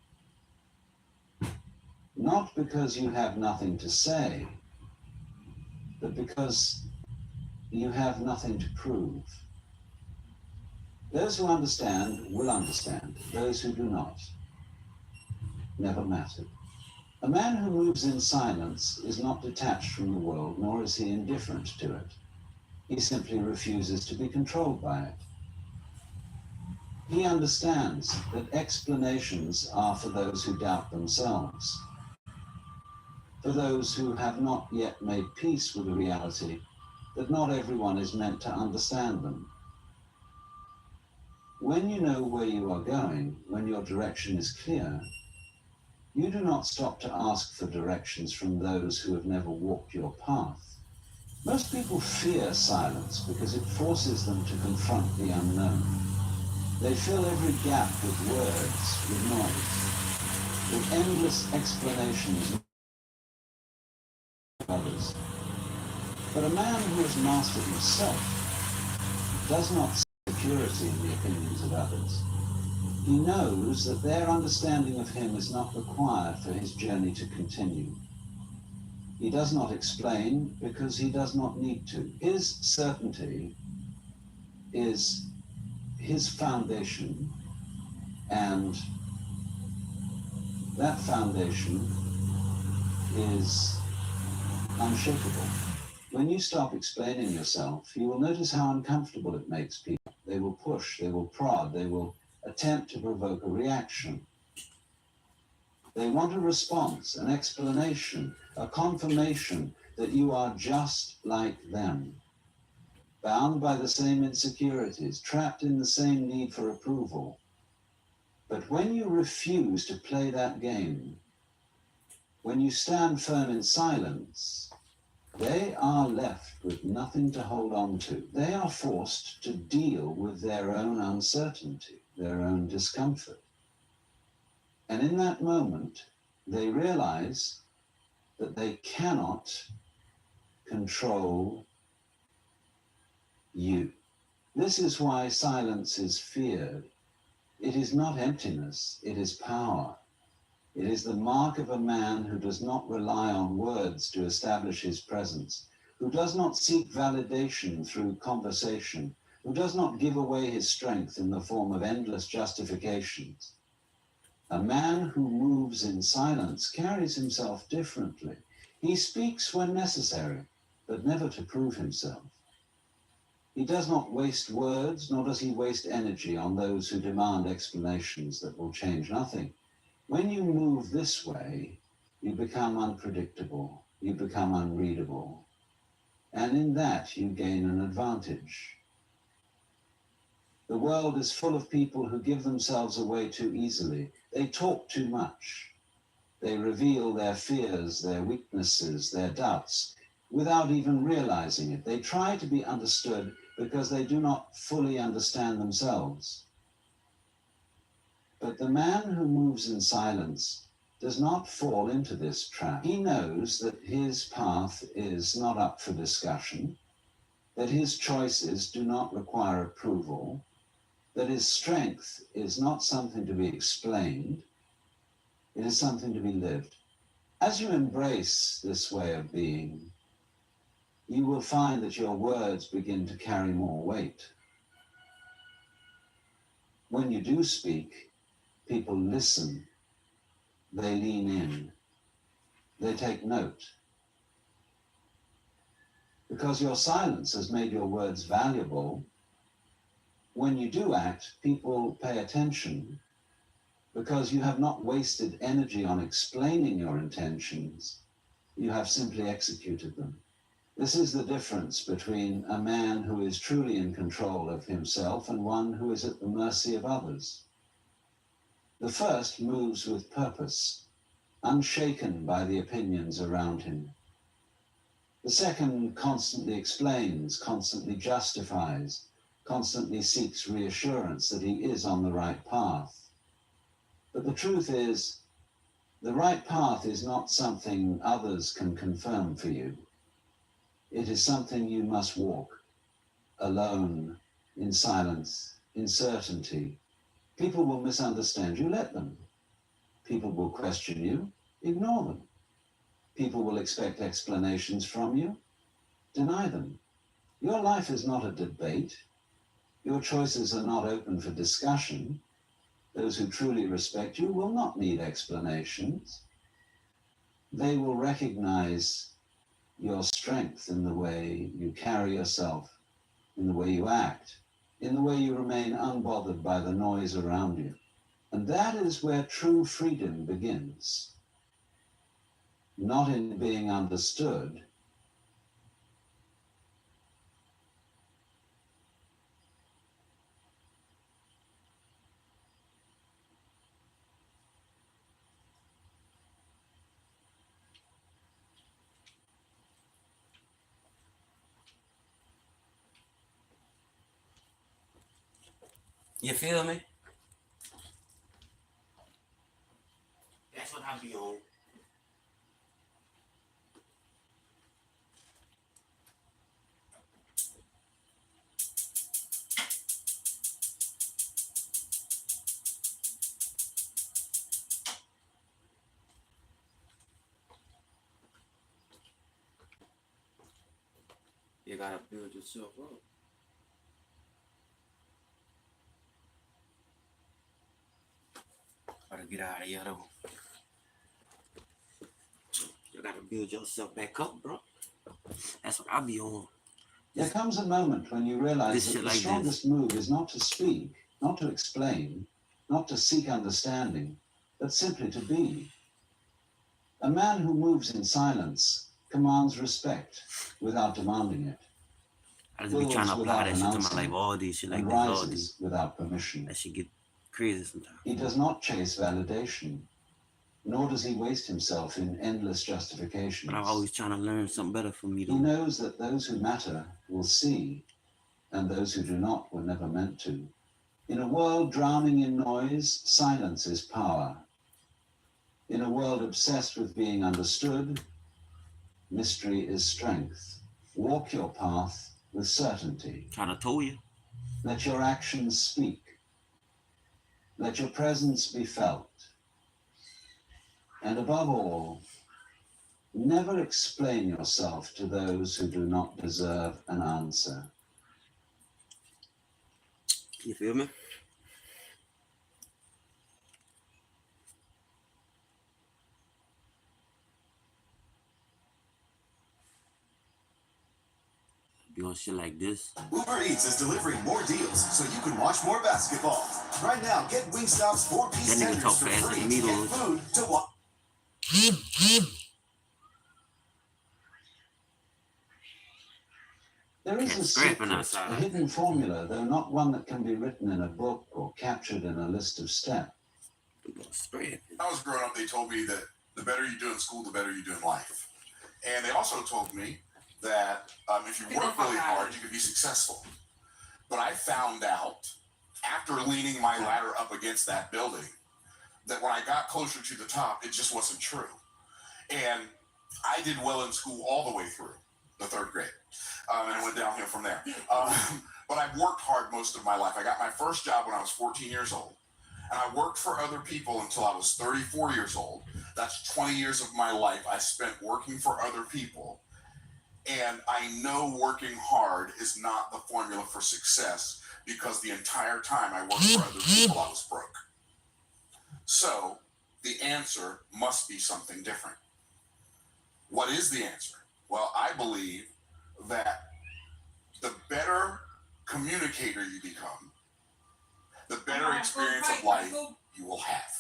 Not because you have nothing to say, but because you have nothing to prove. Those who understand will understand. Those who do not never mattered. A man who moves in silence is not detached from the world, nor is he indifferent to it. He simply refuses to be controlled by it. He understands that explanations are for those who doubt themselves, for those who have not yet made peace with the reality that not everyone is meant to understand them. When you know where you are going, when your direction is clear, you do not stop to ask for directions from those who have never walked your path. Most people fear silence because it forces them to confront the unknown. They fill every gap with words, with noise, with endless explanations of others. But a man who has mastered himself does not seek security in the opinions of others. He knows that their understanding of him is not required for his journey to continue. He does not explain because he does not need to. His certainty is his foundation, and that foundation is unshakable. When you stop explaining yourself, you will notice how uncomfortable it makes people. They will push, they will prod, they will attempt to provoke a reaction. They want a response, an explanation, a confirmation that you are just like them, bound by the same insecurities, trapped in the same need for approval. But when you refuse to play that game, when you stand firm in silence, they are left with nothing to hold on to. They are forced to deal with their own uncertainty, their own discomfort. And in that moment, they realize that they cannot control you. This is why silence is feared. It is not emptiness, it is power. It is the mark of a man who does not rely on words to establish his presence, who does not seek validation through conversation, who does not give away his strength in the form of endless justifications. A man who moves in silence carries himself differently. He speaks when necessary, but never to prove himself. He does not waste words, nor does he waste energy on those who demand explanations that will change nothing. When you move this way, you become unpredictable, you become unreadable, and in that you gain an advantage. The world is full of people who give themselves away too easily. They talk too much. They reveal their fears, their weaknesses, their doubts, without even realizing it. They try to be understood because they do not fully understand themselves. But the man who moves in silence does not fall into this trap. He knows that his path is not up for discussion, that his choices do not require approval, that his strength is not something to be explained, it is something to be lived. As you embrace this way of being, you will find that your words begin to carry more weight. When you do speak, people listen, they lean in, they take note. Because your silence has made your words valuable, when you do act, people pay attention because you have not wasted energy on explaining your intentions, you have simply executed them. This is the difference between a man who is truly in control of himself and one who is at the mercy of others. The first moves with purpose, unshaken by the opinions around him. The second constantly explains, constantly justifies, constantly seeks reassurance that he is on the right path. But the truth is, the right path is not something others can confirm for you. It is something you must walk, alone, in silence, in certainty. People will misunderstand you, let them. People will question you, ignore them. People will expect explanations from you, deny them. Your life is not a debate. Your choices are not open for discussion. Those who truly respect you will not need explanations. They will recognize your strength in the way you carry yourself, in the way you act, in the way you remain unbothered by the noise around you. And that is where true freedom begins. Not in being understood, You feel me? That's what I be on. You gotta build yourself up. Gotta get out of here though. You gotta build yourself back up, bro. That's what I be on. there comes a moment when you realize This that shit the like strongest move is not to speak, not to explain, not to seek understanding, but simply to be. A man who moves in silence commands respect without demanding it, I just be trying to builds apply without that shit to my announcing life, it, all these shit like and this, all these. rises without permission. That shit get crazy sometimes. He does not chase validation, nor does he waste himself in endless justifications. But I'm always trying to learn something better from me He though. knows that those who matter will see, and those who do not were never meant to. In a world drowning in noise, silence is power. In a world obsessed with being understood, mystery is strength. Walk your path with certainty. Trying to tell you. Let your actions speak. Let your presence be felt. And above all, never explain yourself to those who do not deserve an answer. You feel me? Be on shit like this. Uber Eats is delivering more deals so you can watch more basketball. Right now, get Wingstop's 4-piece That nigga talk tenders for fast like free me, to get though. food to watch. There is a Scraping secret, a outside. hidden formula, though not one that can be written in a book or captured in a list of steps. Scraping. When I was growing up, they told me that the better you do in school, the better you do in life. And they also told me that if you work really hard, you can be successful. But I found out after leaning my ladder up against that building that when I got closer to the top, it just wasn't true. And I did well in school all the way through the third grade. And I went downhill from there. But I've worked hard most of my life. I got my first job when I was 14 years old. And I worked for other people until I was 34 years old. That's 20 years of my life I spent working for other people. And I know working hard is not the formula for success because the entire time I worked for other people, I was broke. So the answer must be something different. What is the answer? Well, I believe that the better communicator you become, the better experience of life you will have.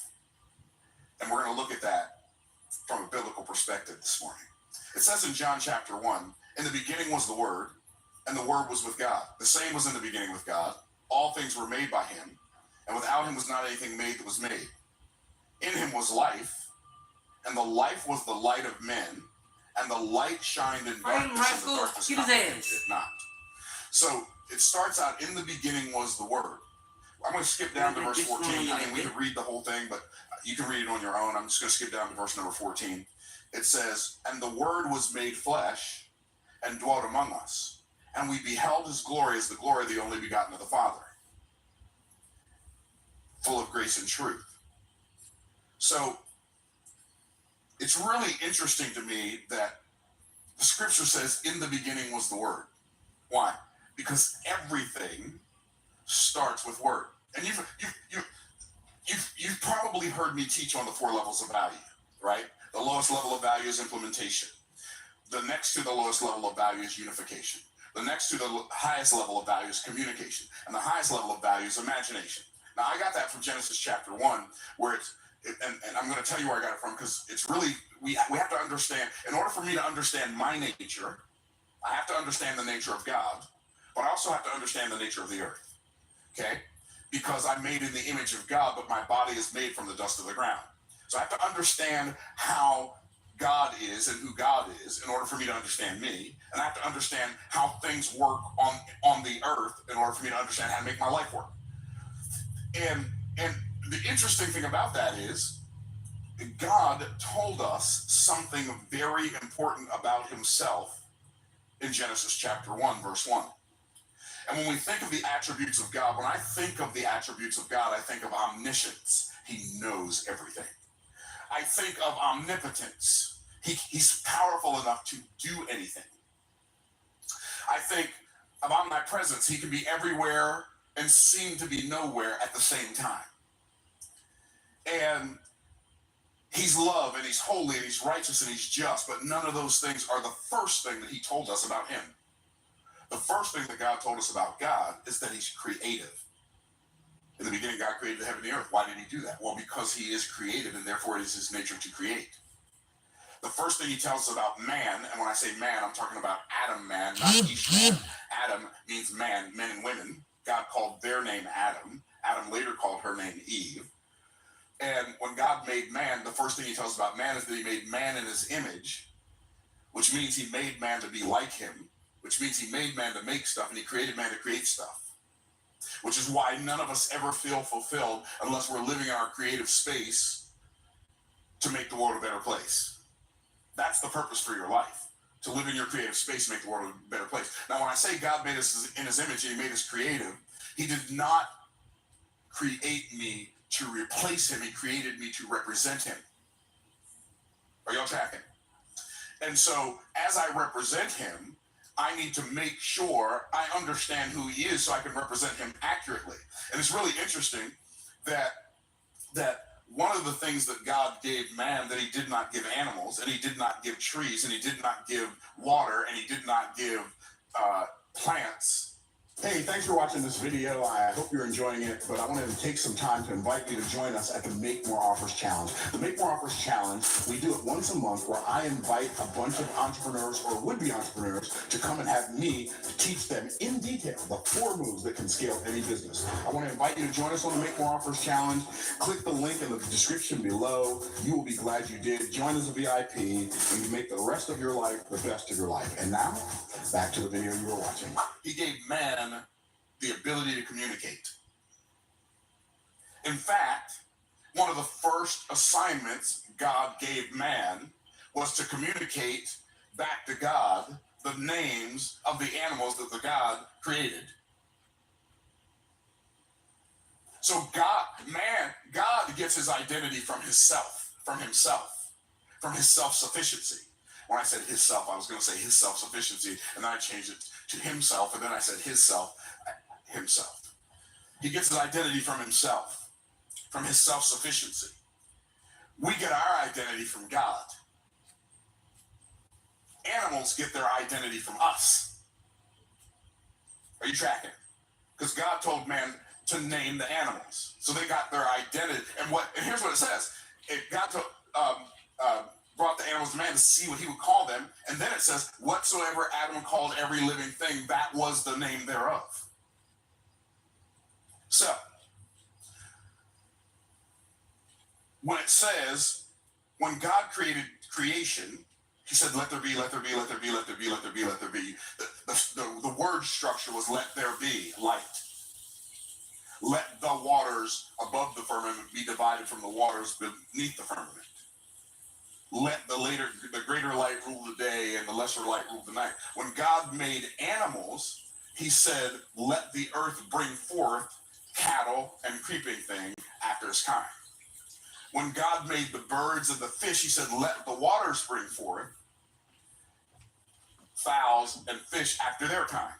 And we're going to look at that from a biblical perspective this morning. It says in John chapter 1, in the beginning was the Word, and the Word was with God. The same was in the beginning with God. All things were made by him, and without him was not anything made that was made. In him was life, and the life was the light of men, and the light shined in darkness, and the darkness comprehended it not. So it starts out, in the beginning was the Word. I'm going to skip down to verse 14. I mean, we could read the whole thing, but you can read it on your own. I'm just going to skip down to verse number 14. It says, and the Word was made flesh and dwelt among us, and we beheld his glory as the glory of the only begotten of the Father, full of grace and truth. So it's really interesting to me that the scripture says, in the beginning was the Word. Why? Because everything starts with Word. And you've probably heard me teach on the 4 levels of value, right? The lowest level of value is implementation. The next to the lowest level of value is unification. The next to the highest level of value is communication. And the highest level of value is imagination. Now, I got that from Genesis chapter 1, where and I'm going to tell you where I got it from, because it's really, we have to understand, in order for me to understand my nature, I have to understand the nature of God, but I also have to understand the nature of the earth, okay? Because I'm made in the image of God, but my body is made from the dust of the ground. So I have to understand how God is and who God is in order for me to understand me. And I have to understand how things work on the earth in order for me to understand how to make my life work. And the interesting thing about that is God told us something very important about himself in Genesis chapter 1, verse 1. And when we think of the attributes of God, when I think of the attributes of God, I think of omniscience. He knows everything. I think of omnipotence. He's powerful enough to do anything. I think of omnipresence. He can be everywhere and seem to be nowhere at the same time. And he's love, and he's holy, and he's righteous, and he's just, but none of those things are the first thing that he told us about him. The first thing that God told us about God is that he's creative. In the beginning, God created the heaven and the earth. Why did he do that? Well, because he is creative, and therefore it is his nature to create. The first thing he tells us about man, and when I say man, I'm talking about Adam man, not Ish man. Adam means man, men and women. God called their name Adam. Adam later called her name Eve. And when God made man, the first thing he tells us about man is that he made man in his image, which means he made man to be like him, which means he made man to make stuff, and he created man to create stuff. Which is why none of us ever feel fulfilled unless we're living in our creative space to make the world a better place. That's the purpose for your life, to live in your creative space and make the world a better place. Now, when I say God made us in his image and he made us creative, he did not create me to replace him. He created me to represent him. Are y'all tracking? And so as I represent him, I need to make sure I understand who he is so I can represent him accurately. And it's really interesting that one of the things that God gave man that he did not give animals, and he did not give trees, and he did not give water, and he did not give plants, Hey, thanks for watching this video. I hope you're enjoying it, but I wanted to take some time to invite you to join us at the Make More Offers Challenge. The Make More Offers Challenge, we do it once a month where I invite a bunch of entrepreneurs or would-be entrepreneurs to come and have me teach them in detail the 4 moves that can scale any business. I want to invite you to join us on the Make More Offers Challenge. Click the link in the description below. You will be glad you did. Join as a VIP and you make the rest of your life the best of your life. And now, back to the video you were watching. He gave man the ability to communicate. In fact, one of the first assignments God gave man was to communicate back to God the names of the animals that the God created. So God gets his identity from himself, from his self-sufficiency. When I said his self, I was going to say his self-sufficiency, and then I changed it to himself, and then I said himself. He gets his identity from himself, from his self-sufficiency. We get our identity from God. Animals get their identity from us. Are you tracking? Because God told man to name the animals, so they got their identity. And here's what it says: God brought the animals to man to see what he would call them, and then it says, "Whatsoever Adam called every living thing, that was the name thereof." So, when it says, when God created creation, he said, "Let there be, let there be, let there be, let there be, let there be, let there be." The word structure was "let there be light." Let the waters above the firmament be divided from the waters beneath the firmament. Let the greater light rule the day and the lesser light rule the night. When God made animals, he said, "Let the earth bring forth cattle and creeping thing after his kind." When God made the birds and the fish, he said, "Let the waters bring forth fowls and fish after their kind."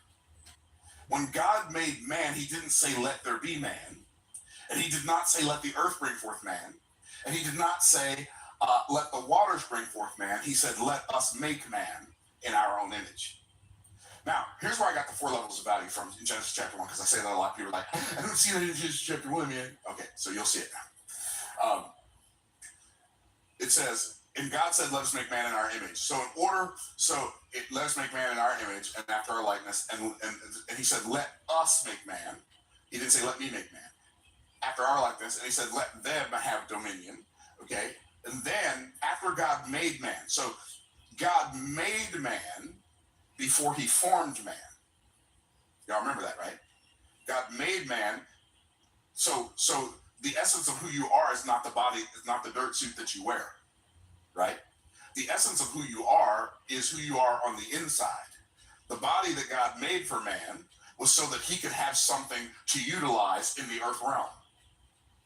When God made man, he didn't say, "Let there be man." And he did not say, "Let the earth bring forth man." And he did not say, "Let the waters bring forth man." He said, "Let us make man in our own image." Now, here's where I got the 4 levels of value from in Genesis chapter 1, because I say that a lot. People are like, "I don't see that in Genesis chapter 1, man." Okay, so you'll see it now. It says, and God said, "Let us make man in our image." So let us make man in our image and after our likeness. And he said, "Let us make man." He didn't say, "Let me make man." After our likeness. And he said, "Let them have dominion." Okay. And then after God made man, so God made man before he formed man. Y'all remember that, right? God made man. So the essence of who you are is not the body, is not the dirt suit that you wear, right? The essence of who you are is who you are on the inside. The body that God made for man was so that he could have something to utilize in the earth realm.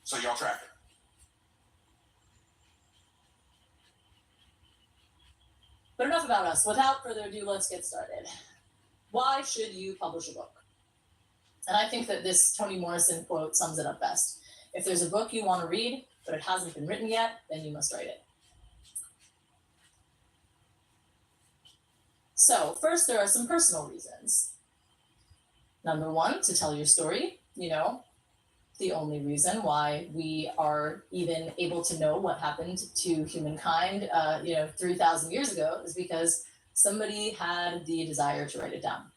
So y'all track it. But enough about us. Without further ado, let's get started. Why should you publish a book? And I think that this Toni Morrison quote sums it up best. If there's a book you want to read, but it hasn't been written yet, then you must write it. So first, there are some personal reasons. Number 1, to tell your story. The only reason why we are even able to know what happened to humankind, 3,000 years ago is because somebody had the desire to write it down.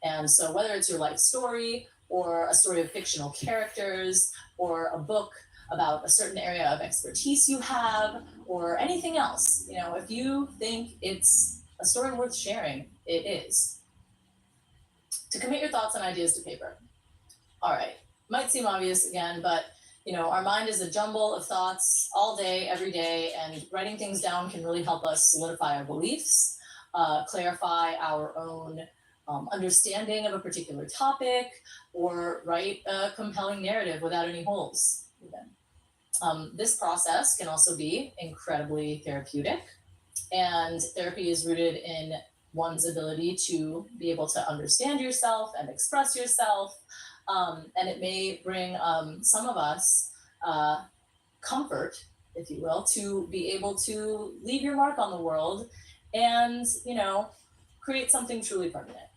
And so whether it's your life story or a story of fictional characters or a book about a certain area of expertise you have or anything else, if you think it's a story worth sharing, it is. To commit your thoughts and ideas to paper. All right. Might seem obvious again, but our mind is a jumble of thoughts all day, every day, and writing things down can really help us solidify our beliefs, clarify our own understanding of a particular topic, or write a compelling narrative without any holes, even. This process can also be incredibly therapeutic, and therapy is rooted in one's ability to be able to understand yourself and express yourself. And it may bring some of us comfort, if you will, to be able to leave your mark on the world and, create something truly permanent.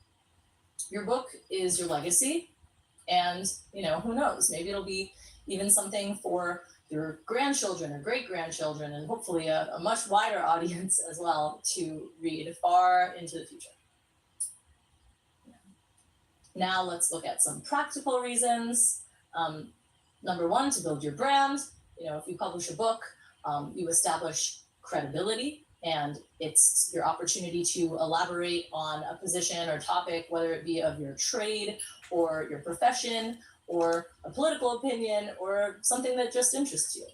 Your book is your legacy, and who knows, maybe it'll be even something for your grandchildren or great-grandchildren, and hopefully a much wider audience as well to read far into the future. Now let's look at some practical reasons. Number one, to build your brand. If you publish a book, you establish credibility, and it's your opportunity to elaborate on a position or topic, whether it be of your trade or your profession or a political opinion or something that just interests you.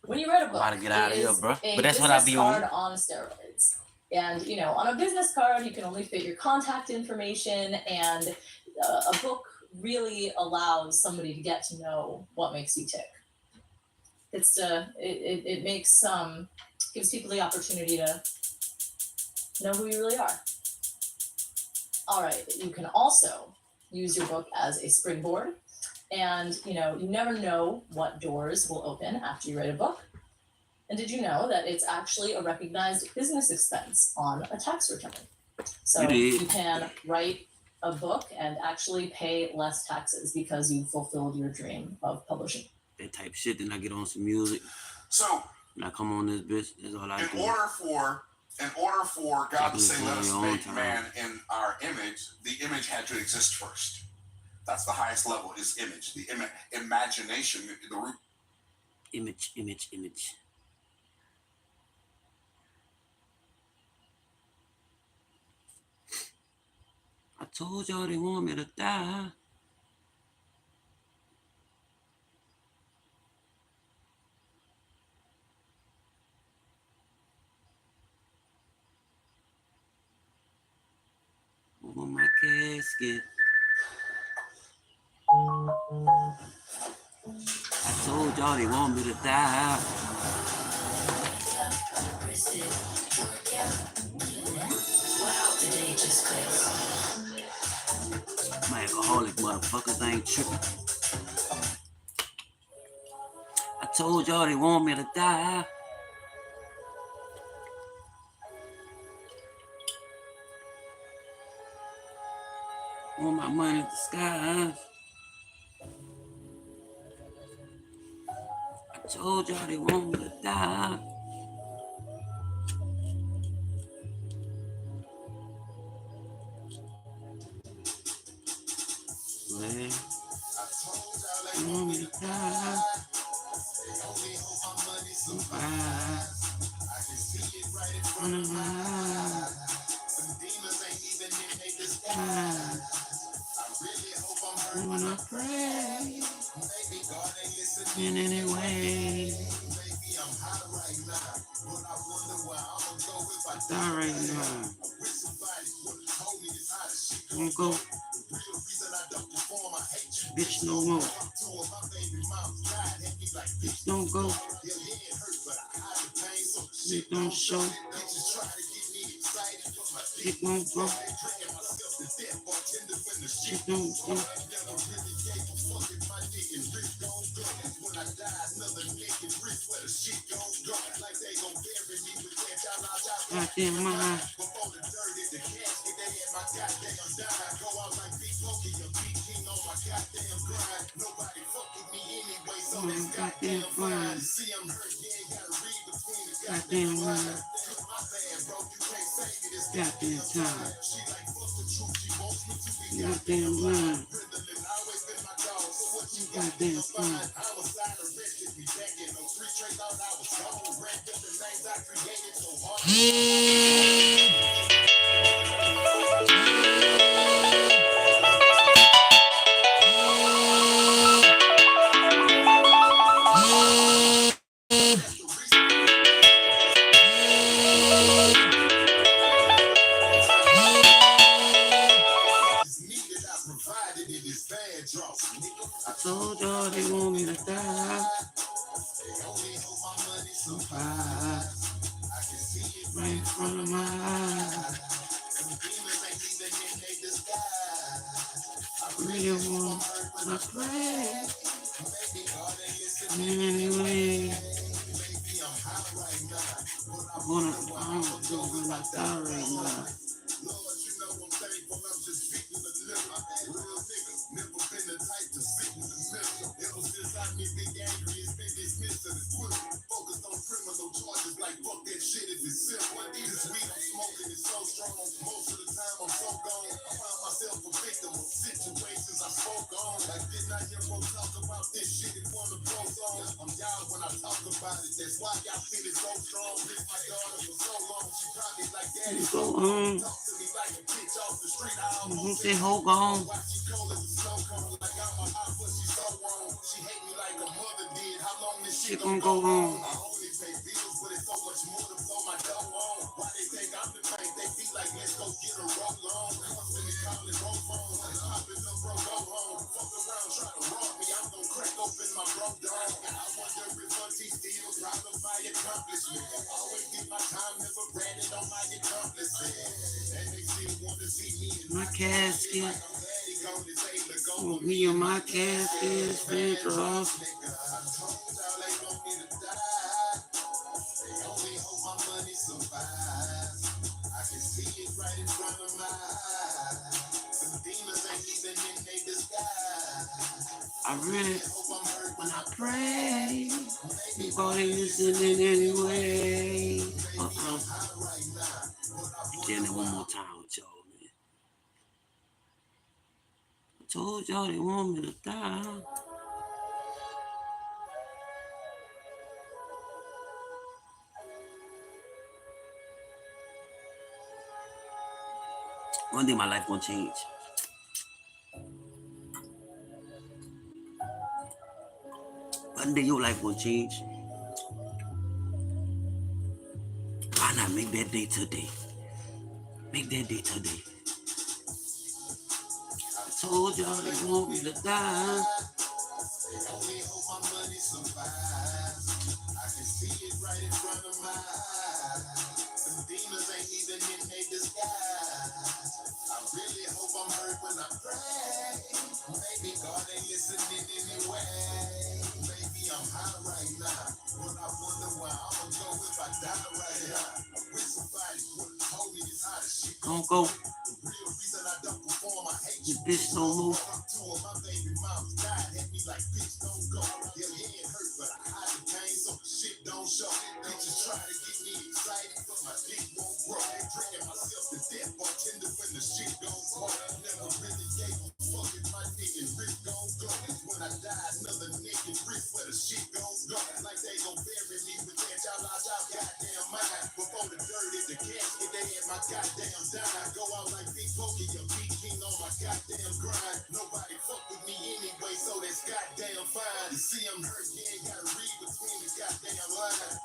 When you write a book, to get out of it here, is bro. a But that's what I business be on. card on steroids. And on a business card, you can only fit your contact information, and a book really allows somebody to get to know what makes you tick. It makes gives people the opportunity to know who you really are. All right, you can also use your book as a springboard, and you never know what doors will open after you write a book. And did you know that it's actually a recognized business expense on a tax return? So you can write a book and actually pay less taxes because you fulfilled your dream of publishing. That type of shit, then I get on some music. So, and I come on this bitch. That's all I do. In order for God to say, let us make man in our image, the image had to exist first. That's the highest level, is image. The imagination, the root. Image. I told y'all they want me to die. Over my casket. I told y'all they want me to die. My alcoholic motherfuckers ain't tripping. I told y'all they want me to die. Want my money in the skies. I told y'all they want me to die. Well, they want me to die. I can see it right in front of my eyes. Some demons ain't even in their disguise. I really hope I'm heard when I pray. Maybe God ain't listening anyway. Maybe I'm hot right now, but I wonder where I'm gonna go if I die right now. I wish somebody would have told me this how the shit gon' go. The real reason I don't perform, I hate you. Bitch, no more. My baby mom died, hit me like bitch, don't go. Yeah, it hurt, but I hide the pain, so the shit don't show. Bitches try to get me excited, but my dick won't go. Drinking myself to death, bartender when the shit don't go. Never really gave a fuck if my dick and rich gon' go. When I die, another nigga rich where the shit gon' go. Like they gon' bury me with that goddamn mind. Before the dirt hit the casket, they had my goddamn dime. Go out like Big Pokey, a big king on my goddamn grind. Nobody fuck with me anyway, so that's goddamn fine. See, I'm hurt, you ain't gotta read between the goddamn lines. My bad, bro, you can't save me this goddamn time. She like, fuck the truth, she wants me to be goddamn blind. Riddling always been my dog, so what you goddamn find? I was out arrested, me back in 03, straight out I was gone. Ranked up the names I created so hard. I told y'all they want me to die. They only hope my money survives. I can see it right in front of my eyes. Some demons ain't even in their disguise. I really want to pray. Maybe God ain't listening anyway. Maybe I'm hot right now. But I wanna go when I die right now. Lord, you know I'm thankful me big angry, it's been dismissed and acquitted. Focused on criminal charges like fuck that shit if it's simple. This weed I'm smoking is so strong. Most of the time I'm so gone. I found myself a victim of situations I spoke on. Like didn't I hear folks talk about this shit in one of those songs? I'm y'all when I talk about it. That's why y'all feel it so strong. Miss my daughter for so long. She probably like daddy so long. Talk to me like a bitch off the street. I almost said hold on. why she cold as a snow cone. Like I'm a hot but she so wrong. She hate me like a mother did. How long this shit gonna go on? I only pay bills, but it's so much more to blow my dough on. Why they think I'm the bank? They be like, let's go get a roll on. Constantly calling roll phones. I'm popping up, bro, go home. Fuck around, try to rob me. I'm gonna crack open my broke dog. I wonder if Auntie still proud of my accomplishment. Always get my time, never branded on my accomplishment. And they still want to see me in My casket. Oh, Me and my casket is big off. I told y'all they want me to die. They only hope my money survives. I can see it right in front of my eyes. Some demons ain't even in their disguise. I really Hope I'm hurt when I pray. You gonna listen in anyway. Getting it one more time with y'all, man. I told y'all they want me to die. One day my life gonna change. One day your life gonna change. Why not make that day today? Make that day today. I told y'all they want me to die. they only hope my money survives. I can see it right in front of my eyes. Some demons ain't even in their disguise. I really hope I'm heard when I pray. Maybe God ain't listening anyway. Maybe I'm high right now, but I wonder where I'ma go if I die right now. I wish somebody would've told me this how the shit Don't go. The real reason I don't perform, I hate You you. bitch no more. Two of my baby moms died, had me like, bitch, don't go. Yeah, it ain't hurt, but I hide the pain so the shit don't show. Bitches try to get me excited, but my dick won't grow. Drinking myself to death, bartender when the shit don't grow. Never really gave a fuck if my nigga Rick gon' go. When I die, another nigga Rick where the shit gon' go. Like they gon' bury me with that y'all out y'all goddamn mind. Before the dirt is the casket, they had my goddamn dime. Go out like Big Pokey, a big king on my goddamn grind. Nobody fuck with me anyway, so that's goddamn fine. You see I'm hurt, you ain't gotta read between the goddamn lines.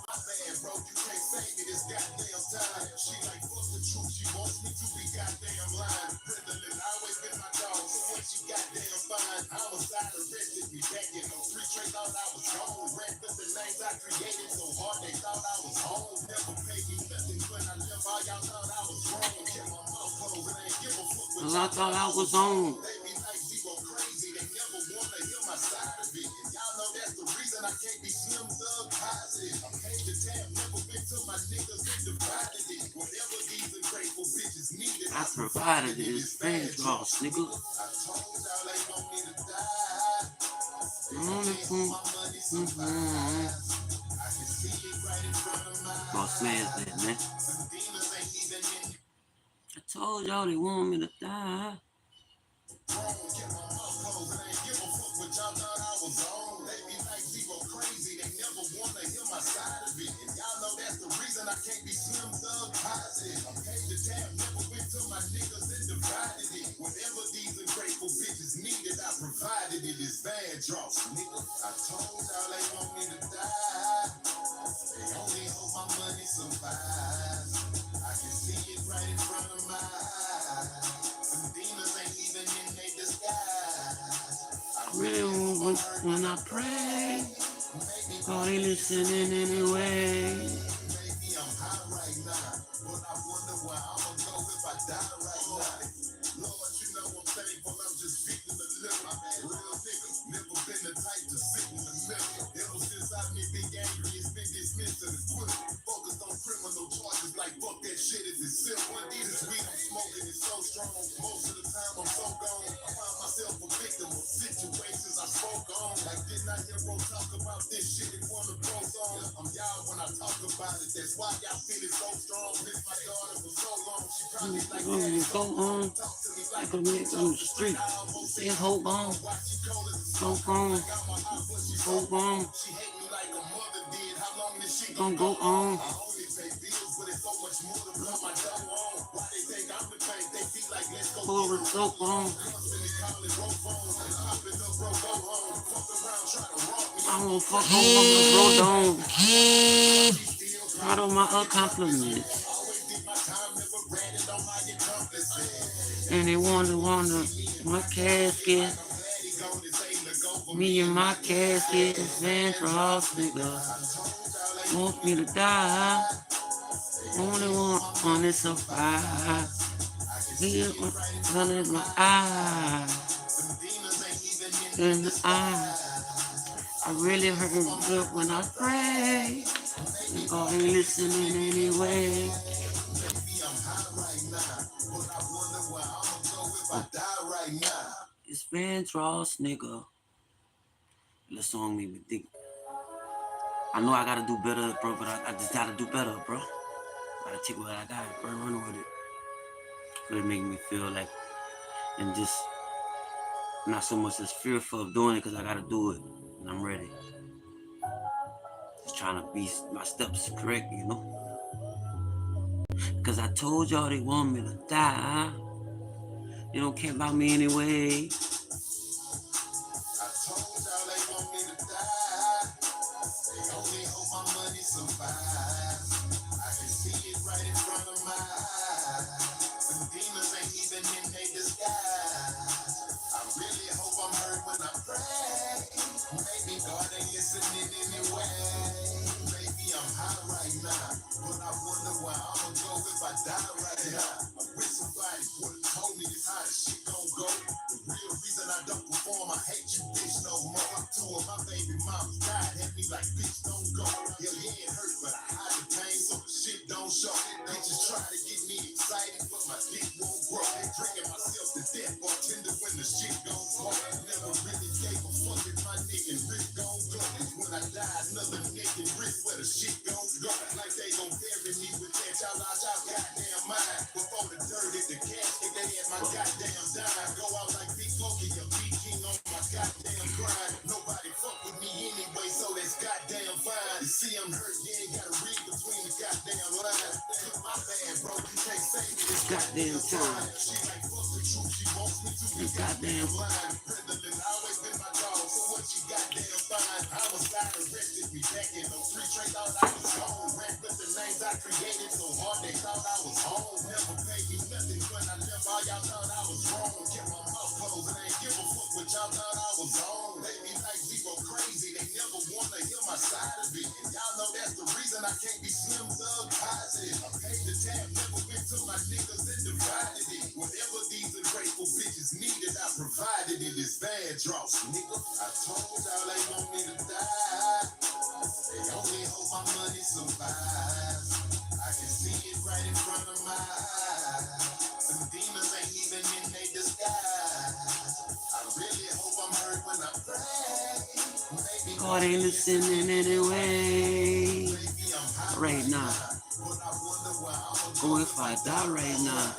My bad, bro, you can't save me this goddamn time. She like fuck the truth, she wants me to be goddamn lying. Riddler always been my dog, so when she goddamn fine, homicide arrested me back in 03. Trey thought I was gone. Ran with the names I created so hard they thought I was home. Never paid me nothing when I left, all y'all thought I was wrong. Kept my mouth closed and ain't give a fuck what Cause I thought I was on. they be like zero crazy, they never wanna hear my side of it. And y'all know that's the reason I can't be slim thug positive. I'm paid the tab, never been to my niggas and divided it. Whatever these ungrateful bitches needed, I provided this band loss, nigga. I told y'all they want me to die. Money survives. I can see it right in front of my eyes. Boss man's that, man. Some demons ain't even in I told y'all they want me to die. wrong. Kept my mouth closed and ain't give a fuck what y'all thought I was on. They be like zero crazy, they never wanna hear my side of it. And y'all know that's the reason I can't be slim thug positive. I'm paid the tab, never went to my niggas and divided it. Whatever these ungrateful bitches needed, I provided it. It's bad drops, nigga. I told y'all they want me to die. They only hope my money survives. I can see it right in front of my eyes. Some demons ain't even in their disguise. I Really when I pray. God ain't listening anyway. Maybe I'm high right now, but I wonder where I'ma go if I die right now. Lord, you know I'm thankful, I'm just speaking the live. My bad, real nigga, never been the type to sit in the middle. Ever since I been big angry, it's been dismissed and acquitted. Focused on criminal charges like fuck that shit is it simple. This weed I'm smoking is so strong, most of the time I'm so gone. I find myself a victim of situations I spoke on. Like didn't I hear bro talk about this shit in one of those songs? I'm y'all when I talk about it, that's why y'all feel it so strong. Miss my daughter for so long, she probably like that. Go on, like a nigga on the street. Say hold on, go on, hold on. Gonna go on. Pour it so on. I'm gonna fuck on the road on. Out of my accomplishments. And they wonder my casket. Me and my casket is Van Cross, nigga. Want me to die. Only one is survive. Here, one is my eye. In the eye. I really hurt good when I pray. God ain't listening anyway. It's Van Cross, nigga. The song made me think. I know I gotta do better, bro, but I just gotta do better, bro. Gotta take what I got, bro, run with it. But it make me feel like, and just not so much as fearful of doing it, because I gotta do it, and I'm ready. Just trying to be my steps correct, you know? Because I told y'all they want me to die. They don't care about me anyway. Goddamn time. Goddamn. God ain't listening anyway. Right now. Oh, if I die right now.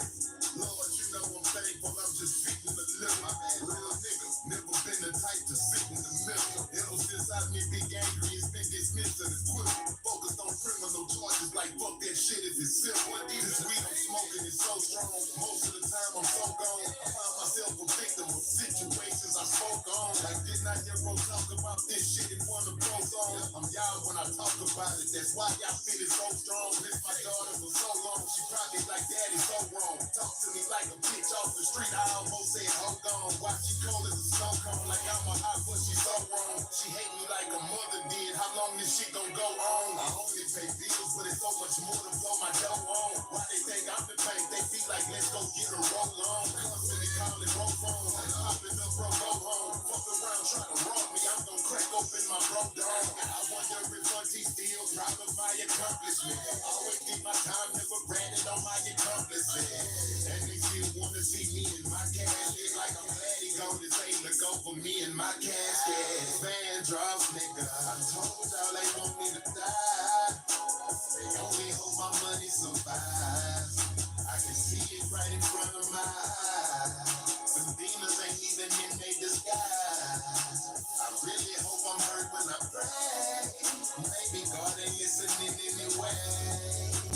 how long this shit gon' go on. I only pay bills, but it's so much more to blow my dough on. Why they think I'm the bank? They feel like let's go get a roll on. Constantly calling roll phones, popping up, bro, go home. Fuck around trying to rob me, I'm gon' crack open my bro dome. I wonder if auntie still proud of my accomplishment. Always keep my time, never branded on my accomplishment. And they still wanna see me in my casket. Like I'm glad he go this ain't look over me in my casket. Fan drops, nigga. I told y'all they want me to die. They only hope my money survives. I can see it right in front of my eyes. Them demons ain't even in their disguise. I really hope I'm heard when I pray. Maybe God ain't listening anyway.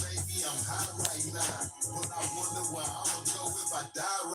Maybe I'm high right now, but I wonder where I'ma go if I die.